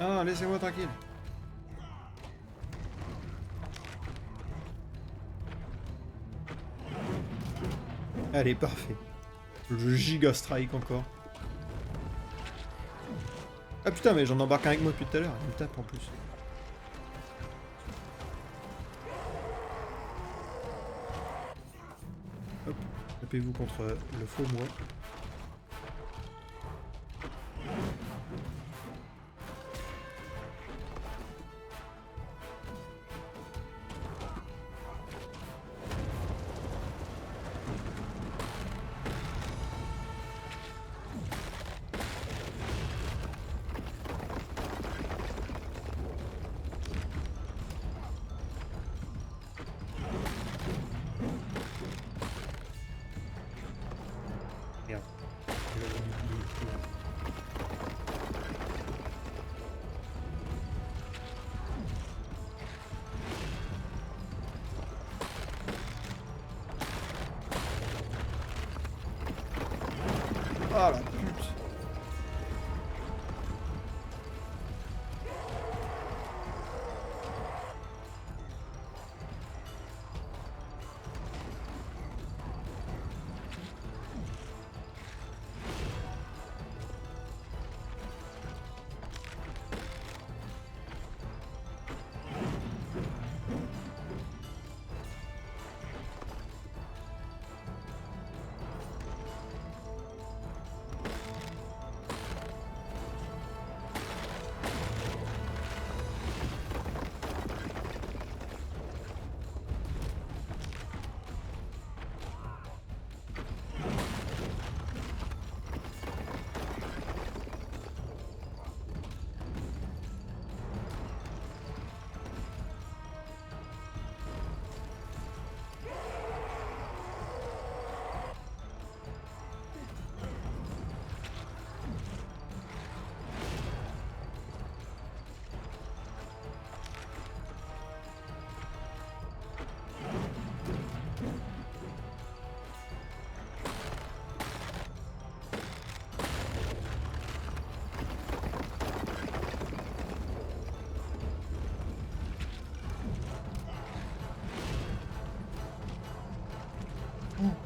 Ah, laissez-moi tranquille. Allez, parfait. Le giga strike encore. Ah putain, mais j'en embarque un avec moi depuis tout à l'heure. Il me tape en plus. Hop, tapez-vous contre le faux moi. Merde. Ah la pute.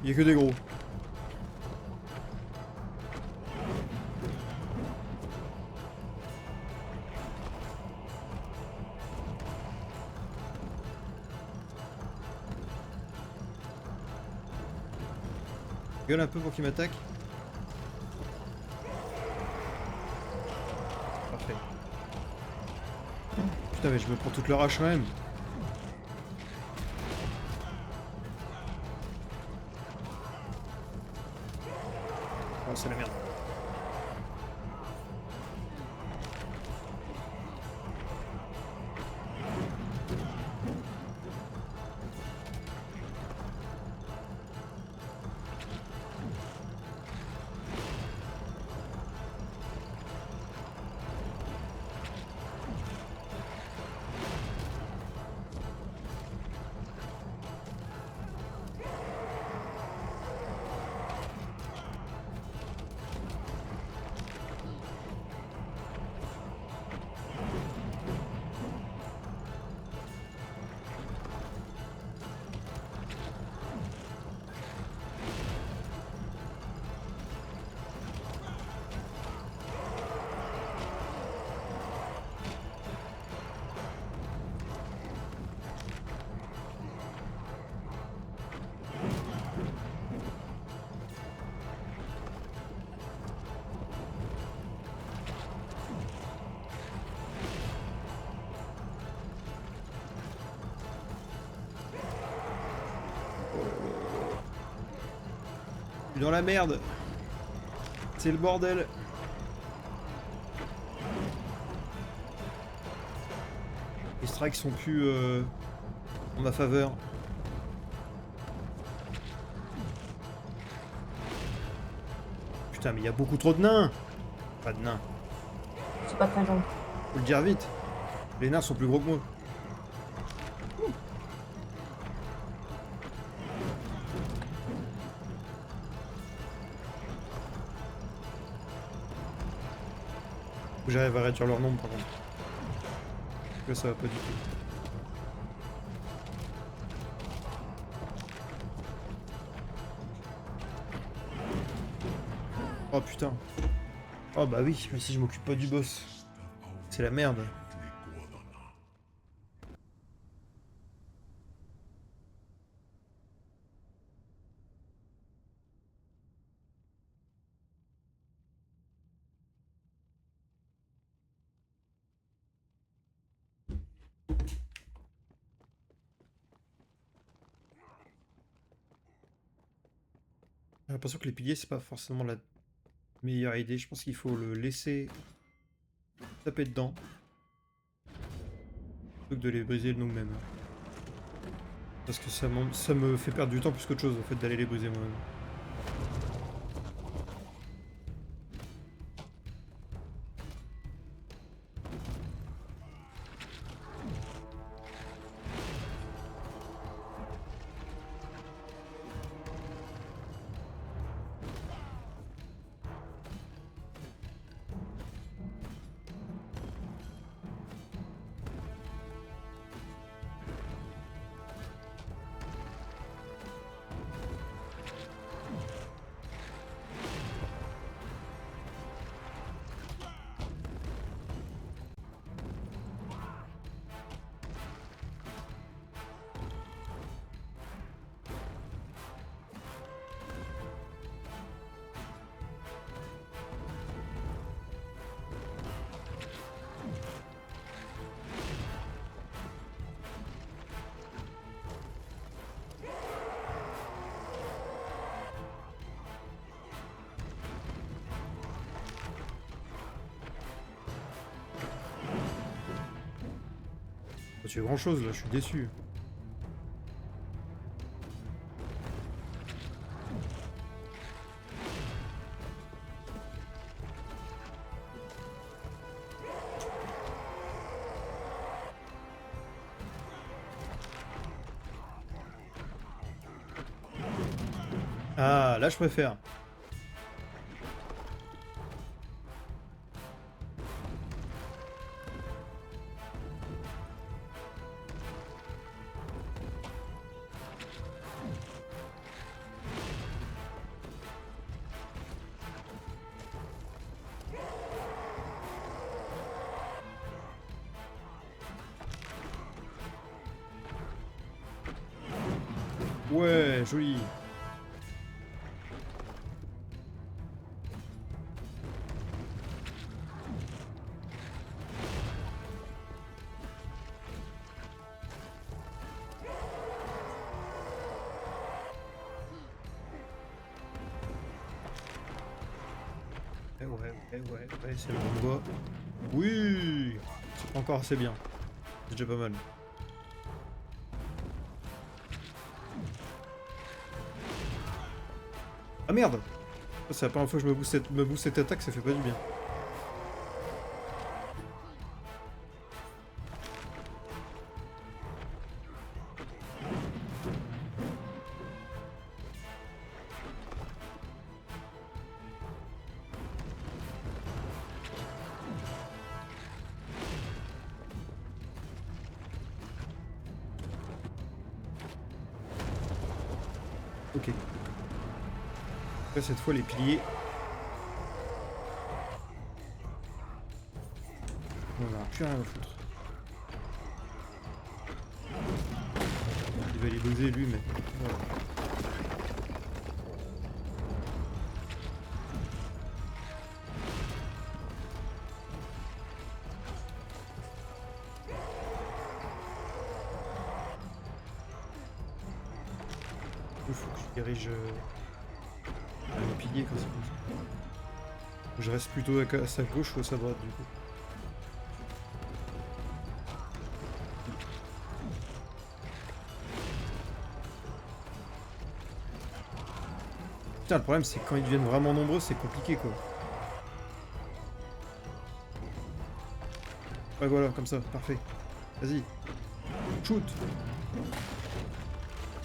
Il y a que des gros. Gueule un peu pour qu'il m'attaque. Parfait. Putain mais je me prends toute leur hache quand même. Oh c'est la merde. Je suis dans la merde. C'est le bordel. Les strikes sont plus en ma faveur. Putain mais il y a beaucoup trop de nains. Pas de nains. C'est pas très gentil. Faut le dire vite. Les nains sont plus gros que moi. Faut que j'arrive à réduire leur nombre par contre. Là ça va pas du tout. Oh putain. Oh bah oui, mais si je m'occupe pas du boss. C'est la merde. J'ai l'impression que les piliers c'est pas forcément la meilleure idée. Je pense qu'il faut le laisser taper dedans plutôt que de les briser nous-mêmes. Parce que ça me fait perdre du temps plus qu'autre chose en fait d'aller les briser moi-même. Pas tué grand chose là, je suis déçu. Ah, là je préfère. Ouais, joli. Ouais, c'est le bon bois. Oui, c'est pas encore assez bien. C'est déjà pas mal. Ah merde! C'est la première fois que je me booste cette attaque, ça fait pas du bien. Ok. Là, cette fois, les piliers. On a plus rien à foutre. Il va les doser lui, mais voilà. Il faut que je dirige le pilier quand c'est comme ça. Je reste plutôt à sa gauche ou à sa droite du coup. Putain, le problème c'est que quand ils deviennent vraiment nombreux, c'est compliqué quoi. Ouais, voilà, comme ça, parfait. Vas-y. Shoot!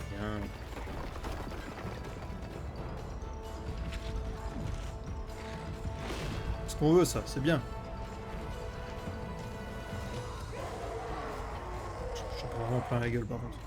Bien. Ce qu'on veut, ça, c'est bien. J'en prends vraiment plein la gueule par contre.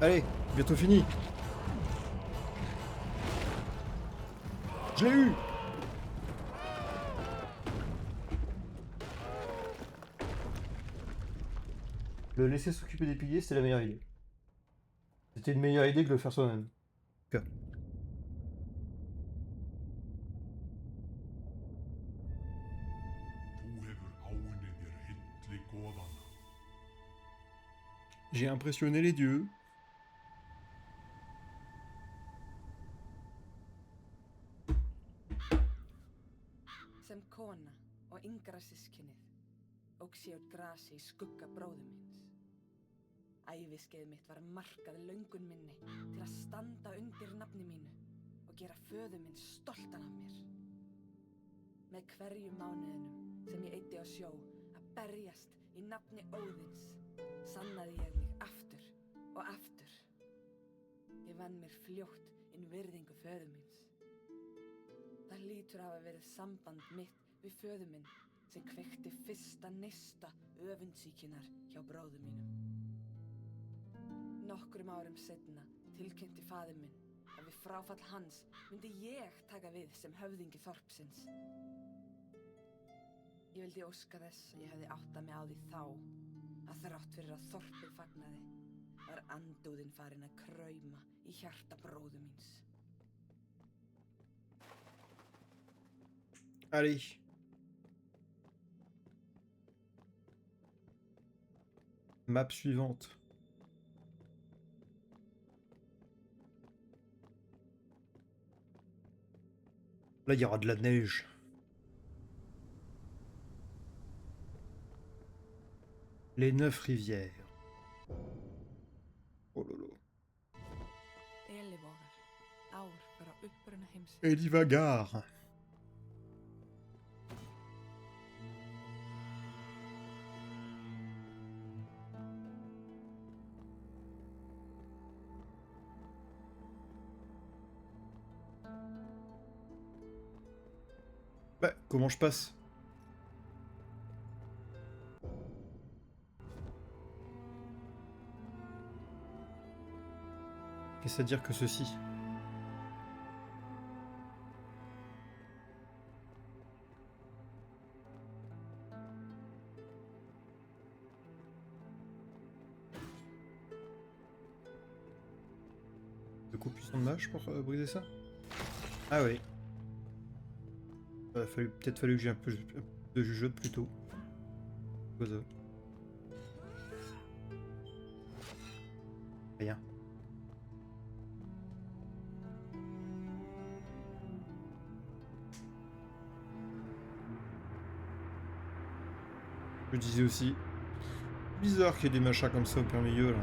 Allez, bientôt fini. Je l'ai eu. Le laisser s'occuper des piliers, c'était la meilleure idée. C'était une meilleure idée que de le faire soi-même. En tout cas. Þú hefur áunnið þér hilli goðanna. J'ai impressionné les dieux. Sem kona og yngra systkinið óx ég út grasi í skugga bróður míns. Æviskeið mitt var markað löngun minni til að standa undir nafni mínu og gera föður minn stoltan af mér. Með hverjum mánuðinum sem ég eyddi á sjó að berjast í nafni Óðins sannaði ég mig aftur og aftur. Ég vann mér fljótt inn virðingu föður míns. Það hlýtur að hafa verið samband mitt við föður minn sem kveikti fyrsta neista öfundsýkinnar hjá bróður mínum. Nokkrum árum seinna tilkynnti faðir minn að við fráfall hans myndi ég taka við sem höfðingi þorpsins. Ég vildi óska þess að ég hefði áttað mig á því þá að þrátt fyrir að þorpið fagnaði var andúðin farin að krauma í hjarta bróður míns. Allez. Map suivante. Là, il y aura de la neige. Les 9 rivières. Oh lolo. Elivogar, ár frá uppruna heimsins. Elivagar. Bah, comment je passe? Qu'est-ce à dire que ceci? De coup puissant de mâche pour briser ça? Ah oui. Peut-être fallu que j'ai un peu de jugeote plus tôt. Quoi ça? Rien. Je disais aussi, bizarre qu'il y ait des machins comme ça au plein milieu là.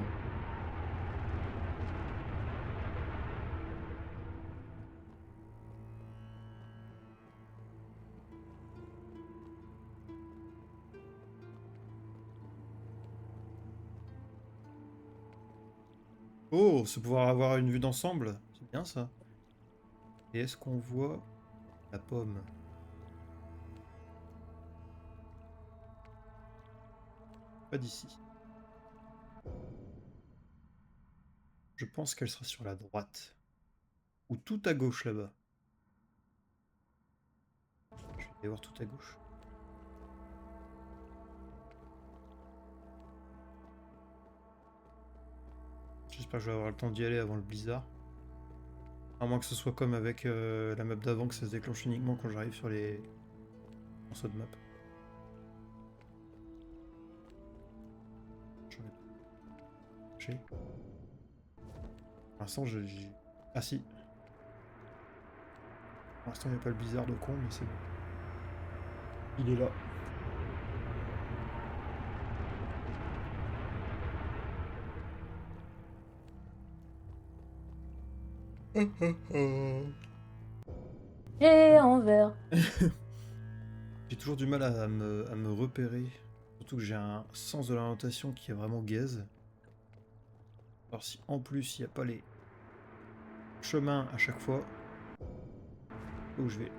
Oh, se pouvoir avoir une vue d'ensemble, c'est bien ça. Et est-ce qu'on voit la pomme? Pas d'ici. Je pense qu'elle sera sur la droite. Ou tout à gauche là-bas. Je vais aller voir tout à gauche. J'espère que je vais avoir le temps d'y aller avant le blizzard. À moins que ce soit comme avec la map d'avant, que ça se déclenche uniquement quand j'arrive sur les morceaux de map. J'en ai pas. Pour l'instant, Ah si. Pour l'instant, il n'y a pas le blizzard de con, mais c'est bon. Il est là. Et en vert. J'ai toujours du mal à me repérer. Surtout que j'ai un sens de l'orientation qui est vraiment gaze. Alors si en plus il n'y a pas les chemins à chaque fois, où je vais.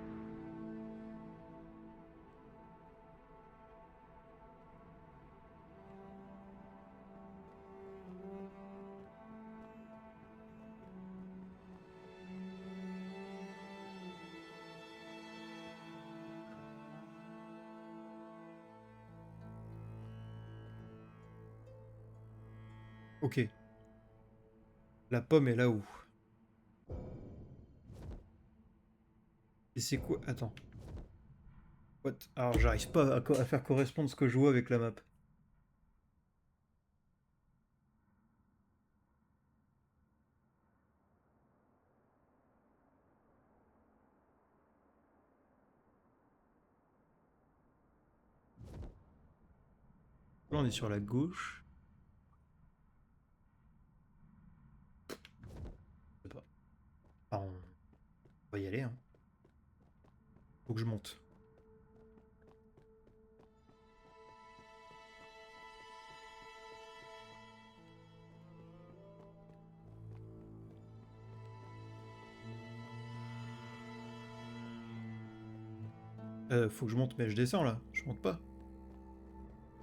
Ok. La pomme est là-haut. Et c'est quoi? Attends. What? Alors j'arrive pas à faire correspondre ce que je vois avec la map. Là on est sur la gauche. Je sais pas. Enfin, on va y aller, hein. Faut que je monte. Faut que je monte, mais je descends là. Je monte pas.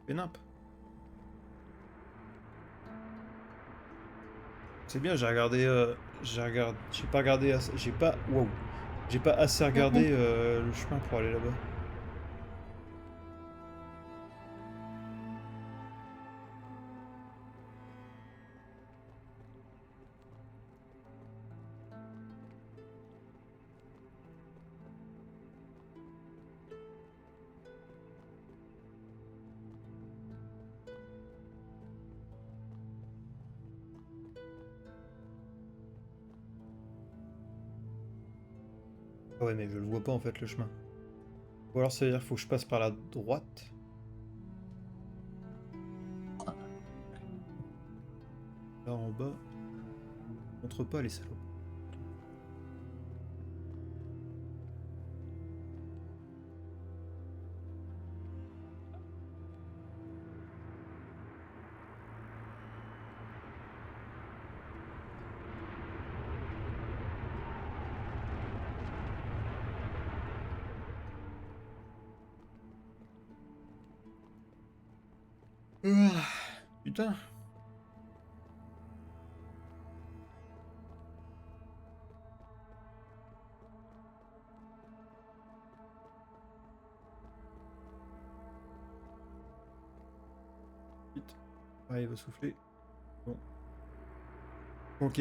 Et nimp. C'est bien, j'ai pas regardé, j'ai pas assez regardé le chemin pour aller là-bas. Ah ouais, mais je le vois pas en fait le chemin. Ou alors ça veut dire qu'il faut que je passe par la droite. Là en bas, montre pas les salauds. Putain. Vite. Ah, il va souffler. Bon. Ok.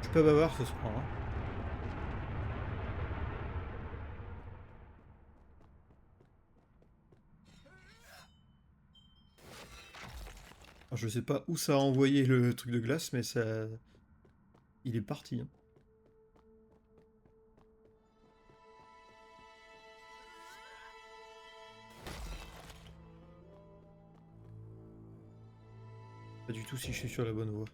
Je suis pas bavard ce soir. Hein. Alors, je sais pas où ça a envoyé le truc de glace, mais ça... Il est parti. Hein. Pas du tout si je suis sur la bonne voie.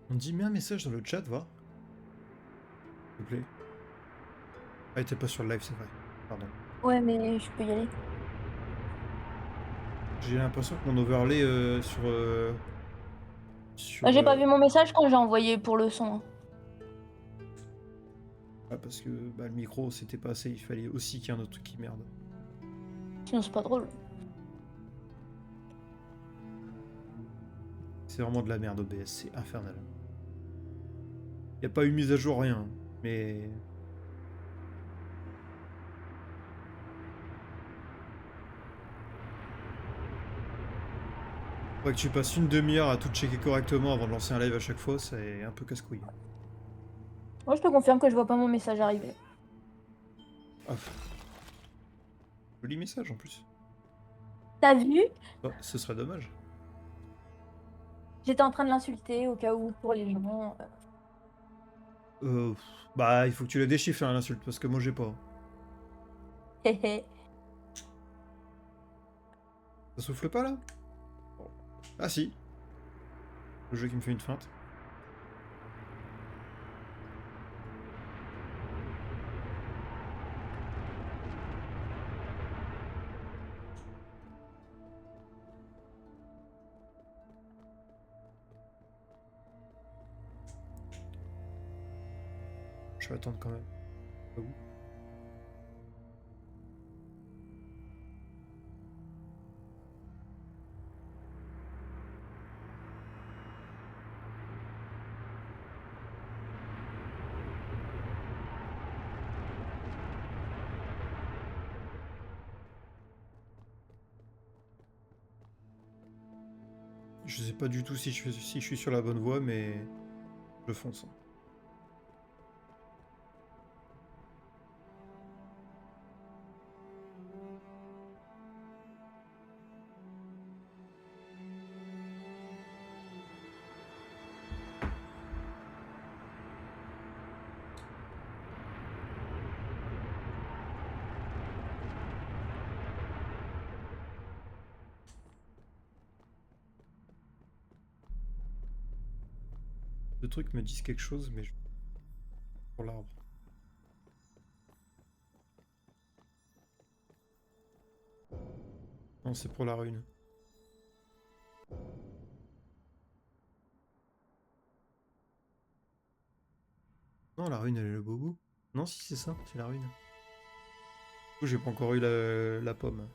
On dit mets un message dans le chat, va. S'il te plaît. Ah, t'es pas sur le live, c'est vrai. Pardon. Ouais, mais je peux y aller. J'ai l'impression que mon overlay sur J'ai pas vu mon message quand j'ai envoyé pour le son. Ah, parce que bah, le micro, c'était pas assez. Il fallait aussi qu'il y ait un autre truc qui merde. Sinon, c'est pas drôle. C'est vraiment de la merde OBS, c'est infernal. Y a pas eu mise à jour, rien. Mais... Faudrait que tu passes une demi-heure à tout checker correctement avant de lancer un live à chaque fois, c'est un peu casse-couille. Moi, je te confirme que je vois pas mon message arriver. Ah. Joli message en plus. T'as vu? Oh, ce serait dommage. J'étais en train de l'insulter au cas où pour les gens. Bah, il faut que tu la déchiffres hein, l'insulte, parce que moi j'ai pas. Hé hé. Ça souffle pas là? Bon. Ah si. Le jeu qui me fait une feinte. Je vais attendre quand même. Ah oui. Je sais pas du tout si je suis sur la bonne voie, mais je fonce. Deux trucs me disent quelque chose, mais je... pour l'arbre. Non, c'est pour la rune. Non, la rune, elle est le bobo. Non, si, c'est ça, c'est la rune. Du coup, j'ai pas encore eu la pomme.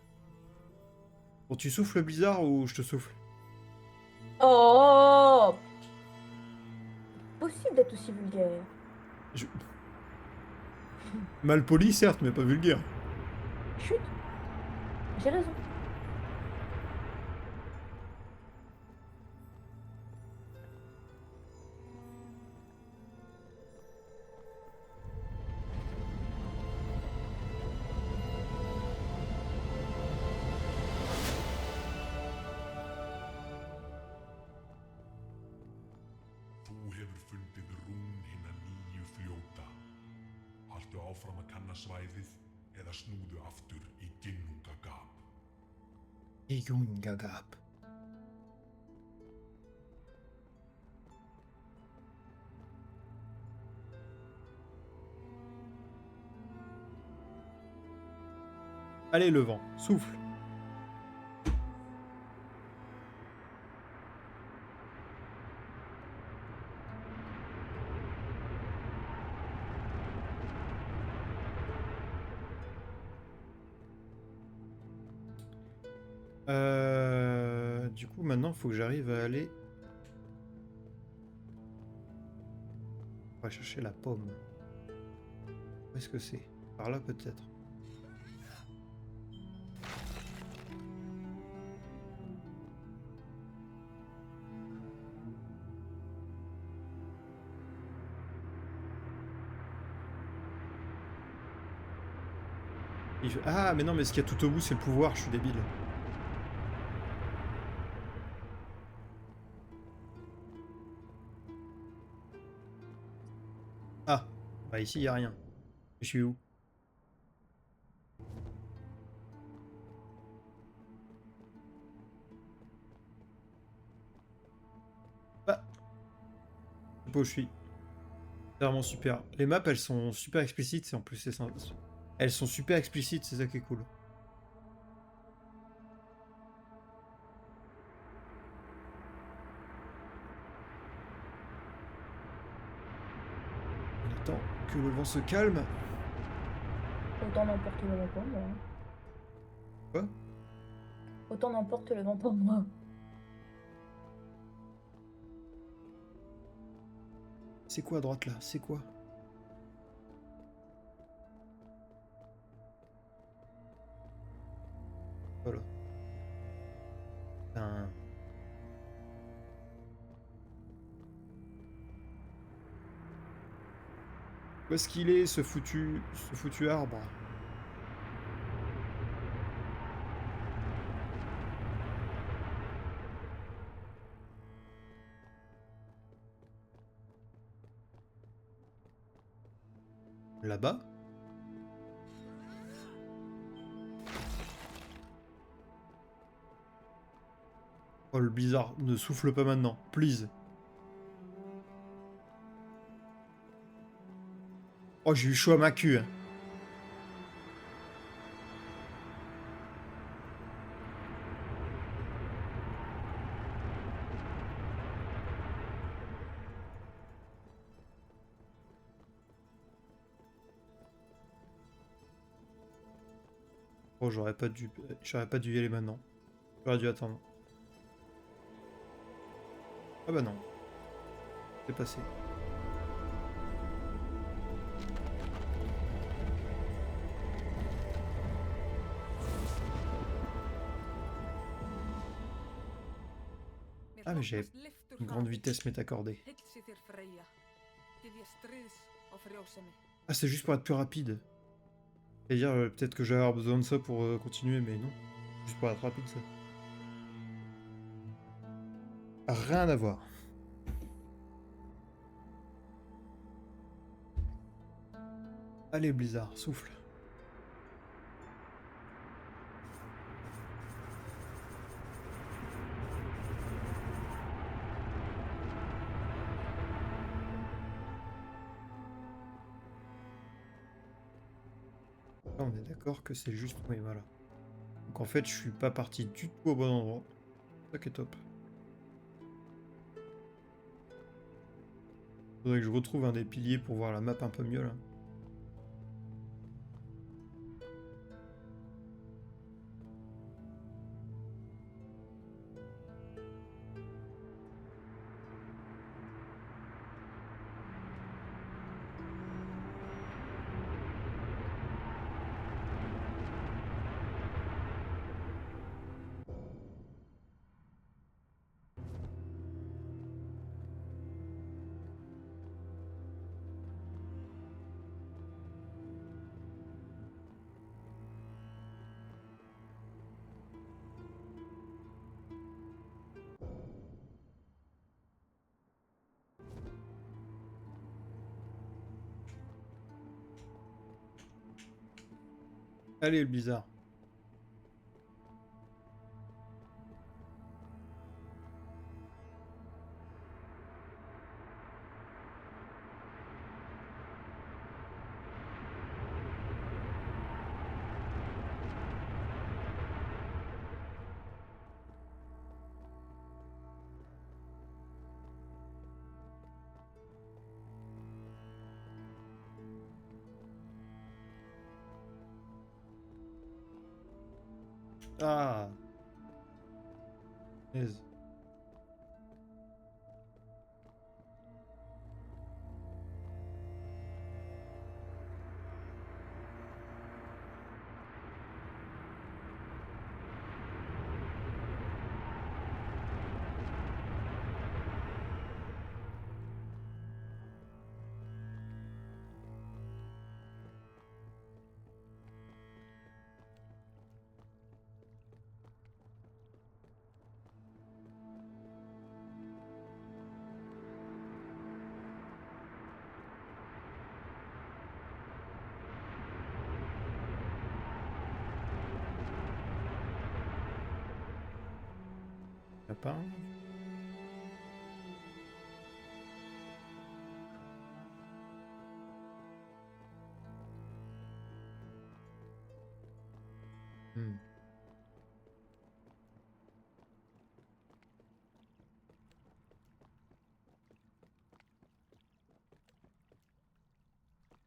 Bon, tu souffles Blizzard ou je te souffle? Oh! Possible d'être aussi vulgaire. Je- Mal poli, certes, mais pas vulgaire. Chut! J'ai raison. Þú hefur fundið rún hinna 9 fljóta. Haltu áfram að kanna svæðið eða snúðu aftur í Ginnungagap. Ginnungagap. Allez, le vent, souffle. Du coup, maintenant, il faut que j'arrive à aller... On va chercher la pomme. Où est-ce que c'est? Par là, peut-être. Ah, mais non, mais ce qu'il y a tout au bout, c'est le pouvoir, je suis débile. Ah, bah ici, il n'y a rien. Je suis où? Ah, je sais pas où je suis. C'est vraiment super. Les maps, elles sont super explicites, et en plus, c'est sympa. Elles sont super explicites, c'est ça qui est cool. On attend que le vent se calme. Autant n'emporte le vent pour moi. Quoi? Autant n'emporte le vent pour moi. C'est quoi à droite là? C'est quoi? Voilà. Putain. Où est-ce qu'il est, ce foutu arbre? Là-bas? Oh, le bizarre, ne souffle pas maintenant, please. Oh, j'ai eu chaud à ma queue. Hein. Oh, j'aurais pas dû y aller maintenant. J'aurais dû attendre. Ah bah non. C'est passé. Ah mais j'avais une grande vitesse m'est accordée. Ah c'est juste pour être plus rapide. C'est-à-dire peut-être que je vais avoir besoin de ça pour continuer, mais non. Juste pour être rapide ça. Rien à voir. Allez Blizzard, souffle. Là, on est d'accord que c'est juste... Oui, voilà. Donc en fait, je suis pas parti du tout au bon endroit. C'est ça qui est top. Faudrait que je retrouve un des piliers pour voir la map un peu mieux, là. Allez, le blizzard. Ah, punaise. Y'a pas un... Hmm.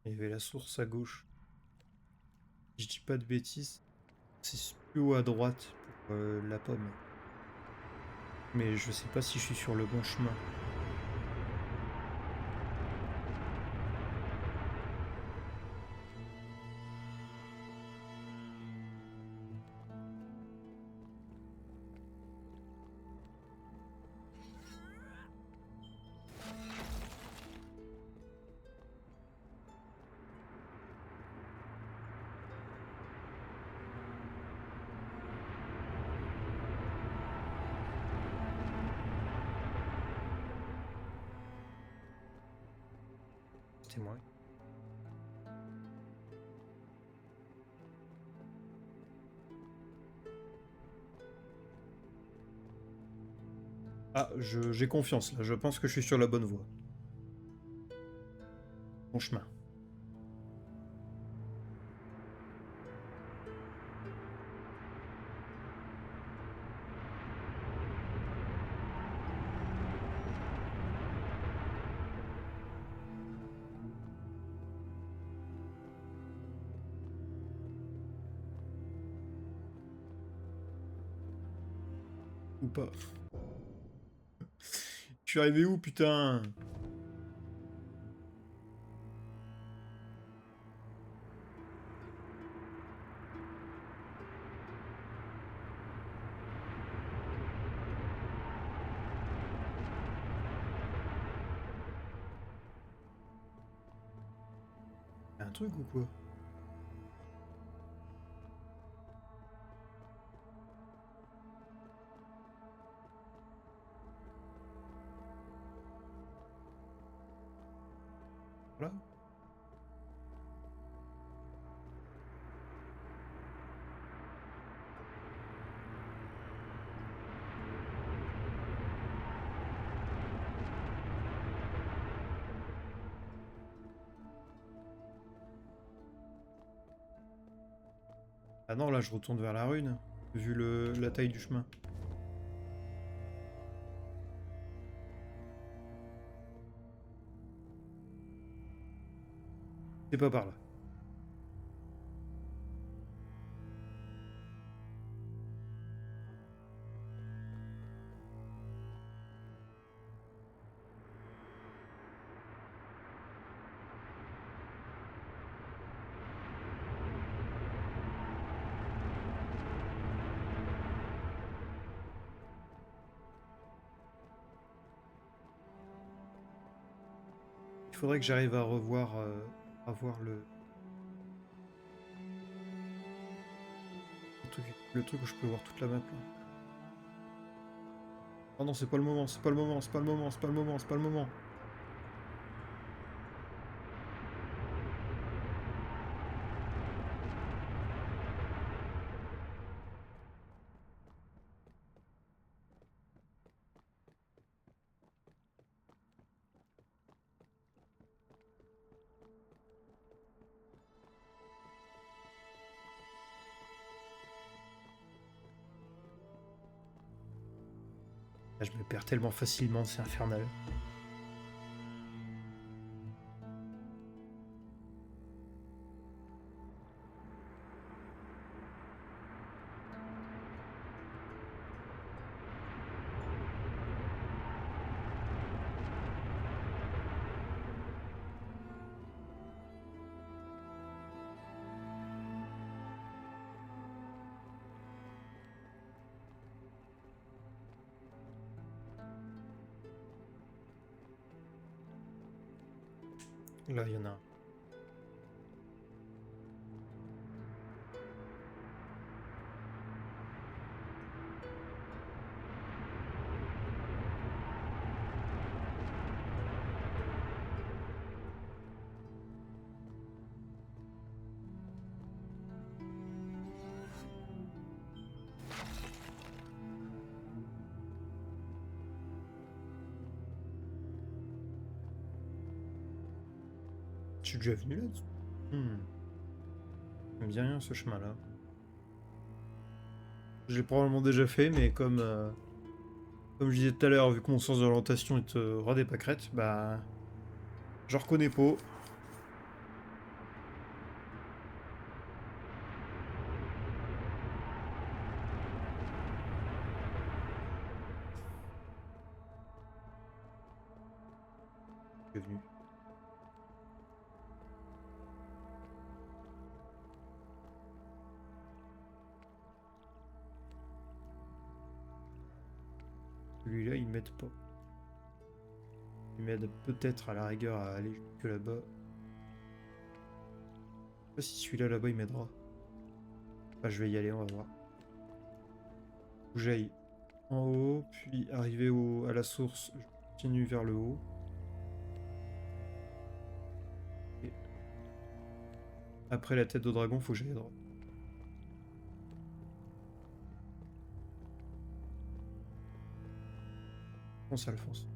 Il y avait la source à gauche. Je dis pas de bêtises. C'est plus haut à droite pour la pomme. Mais je sais pas si je suis sur le bon chemin. C'était moi. Ah, j'ai confiance là, je pense que je suis sur la bonne voie. Bon chemin. Ou pas. Je suis arrivé où, putain? Y'a un truc ou quoi? Voilà. Ah non, là je retourne vers la rune, vu la taille du chemin. C'est pas par là. Il faudrait que j'arrive à revoir, à voir le truc où je peux voir toute la map là. Oh non, c'est pas le moment, c'est pas le moment, c'est pas le moment, c'est pas le moment, c'est pas le moment. Là, je me perds tellement facilement, c'est infernal. Là, il y en a un. Je suis déjà venu là-dessus. Ça me dit rien ce chemin-là. Je l'ai probablement déjà fait, mais comme je disais tout à l'heure, vu que mon sens d'orientation est ras des pâquerettes, bah... Je reconnais pas. Je suis venu. Celui-là, il m'aide pas. Il m'aide peut-être à la rigueur à aller jusque là-bas. Je sais pas si celui-là là-bas il m'aidera. Enfin, je vais y aller, on va voir. Faut que j'aille en haut, puis arriver à la source, je continue vers le haut. Et après la tête de dragon, faut que j'aille à droite. Fonce, Alphonse.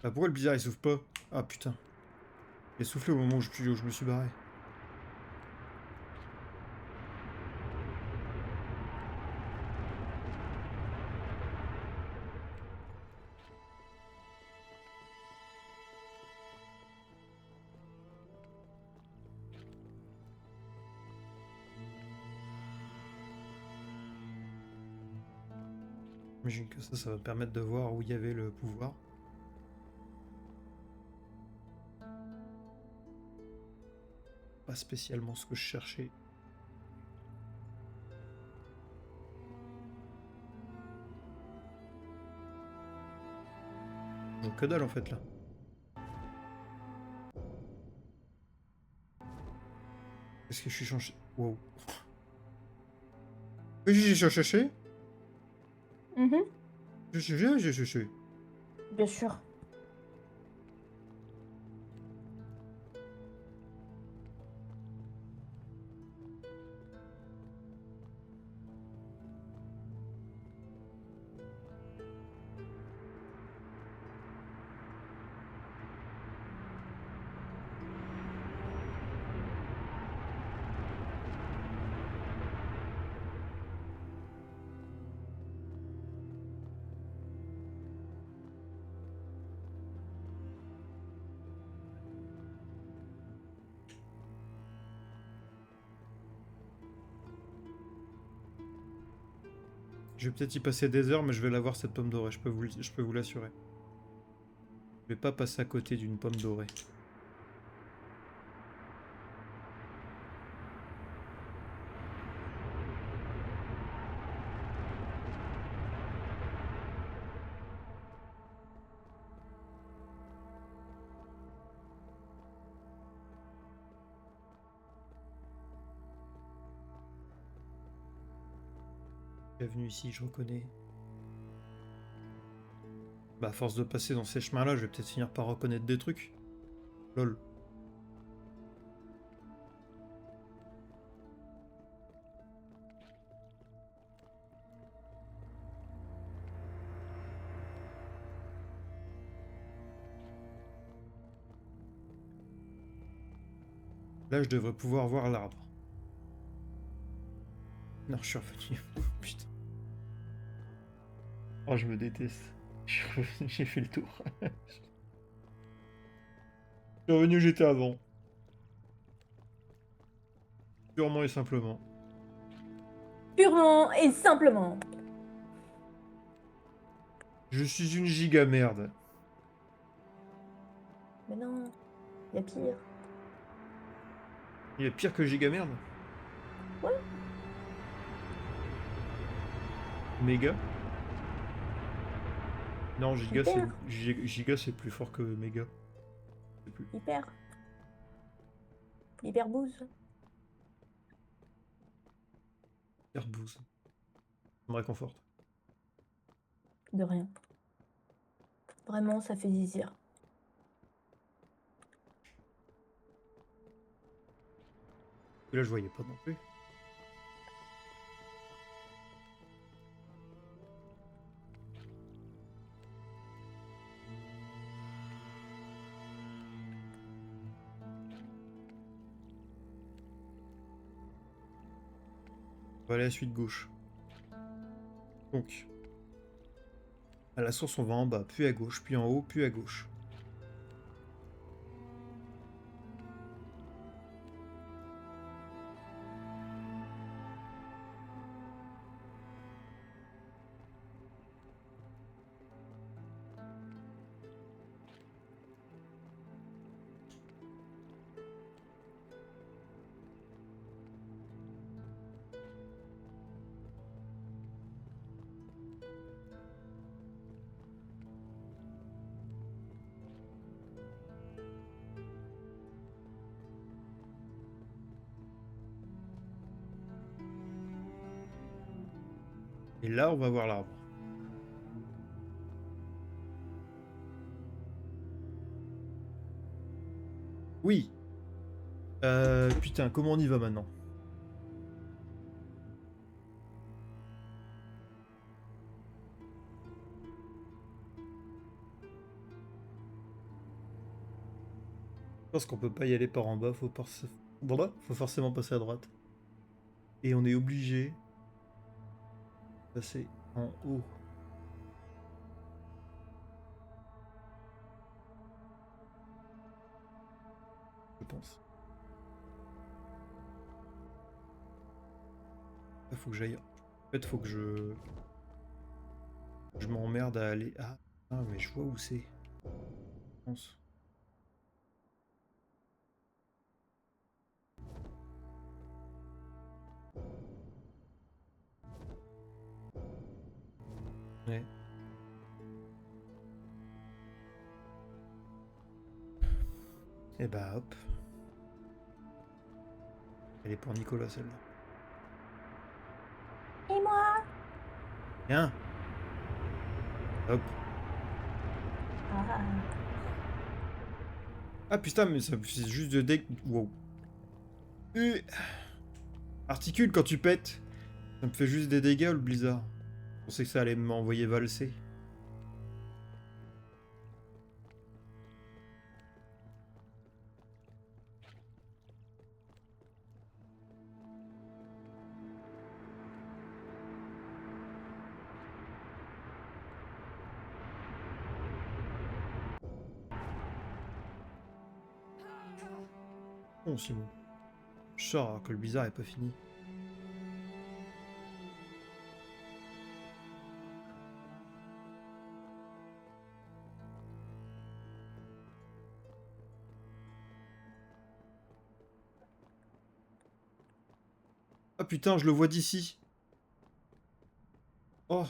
Ah, pourquoi le blizzard il souffle pas? Ah putain. Il a soufflé au moment où je me suis barré. J'imagine que ça va me permettre de voir où il y avait le pouvoir. Pas spécialement ce que je cherchais. Donc que dalle en fait là. Est-ce que je suis changé? Wow. J'ai changé? Mhm, Je suis. bien sûr. Je vais peut-être y passer des heures, mais je vais l'avoir cette pomme dorée, je peux vous l'assurer. Je vais pas passer à côté d'une pomme dorée. Bienvenue ici, je reconnais. Bah, à force de passer dans ces chemins-là, je vais peut-être finir par reconnaître des trucs. Lol. Là, je devrais pouvoir voir l'arbre. Non, je suis revenu. Putain. Oh, je me déteste. J'ai fait le tour. Je suis revenu où j'étais avant. Purement et simplement. Purement et simplement. Je suis une giga merde. Mais non, il y a pire. Il y a pire que giga merde. Ouais. Méga. Non, giga c'est Hyper. giga c'est plus fort que méga. Je sais plus. Hyper. Hyperboost. Airboost. Ça me réconforte. De rien. Vraiment, ça fait zizir. Et là, je voyais pas non plus. On va aller à la suite gauche. Donc, à la source, on va en bas, puis à gauche, puis en haut, puis à gauche. Et là, on va voir l'arbre. Oui. Putain, comment on y va maintenant? Je pense qu'on peut pas y aller par en bas, faut forcément passer à droite. Et on est obligé de passer en haut. Je pense. Là, faut que j'aille. En fait, faut que je m'emmerde à aller. Ah, mais je vois où c'est. Je pense. Ouais. Et bah hop. Elle est pour Nicolas celle-là. Et moi? Bien. Hop. Ah. Ah putain, mais ça c'est juste de deck. Wow. Articule quand tu pètes. Ça me fait juste des dégâts le blizzard. Je pensais que ça allait m'envoyer valser. Bon, Simon. Je sors alors que le blizzard est pas fini. Ah putain, je le vois d'ici. Oh.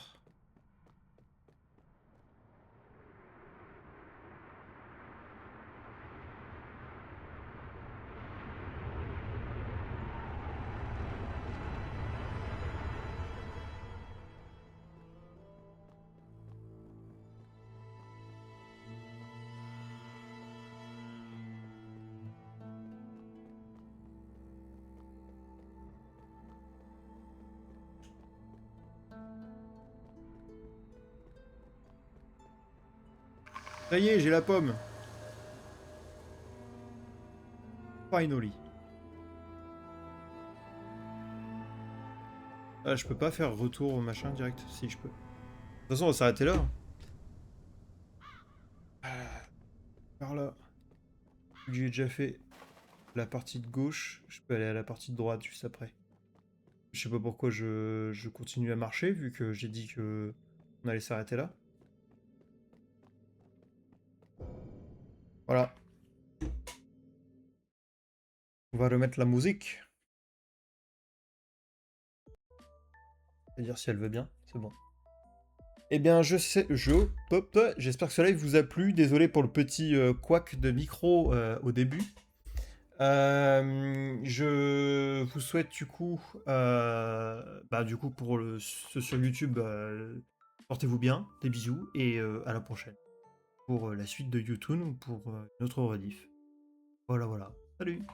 Ça y est, j'ai la pomme. Finally. Ah, je peux pas faire retour au machin direct. Si, je peux. De toute façon, on va s'arrêter là. Par là. J'ai déjà fait la partie de gauche. Je peux aller à la partie de droite juste après. Je sais pas pourquoi je continue à marcher vu que j'ai dit que on allait s'arrêter là. Voilà. On va remettre la musique. C'est-à-dire si elle veut bien, c'est bon. Eh bien, j'espère que ce live vous a plu. Désolé pour le petit couac de micro au début. Je vous souhaite du coup pour ceux sur YouTube, portez-vous bien, des bisous et à la prochaine pour la suite de YouTube ou pour notre rediff. Voilà, voilà. Salut!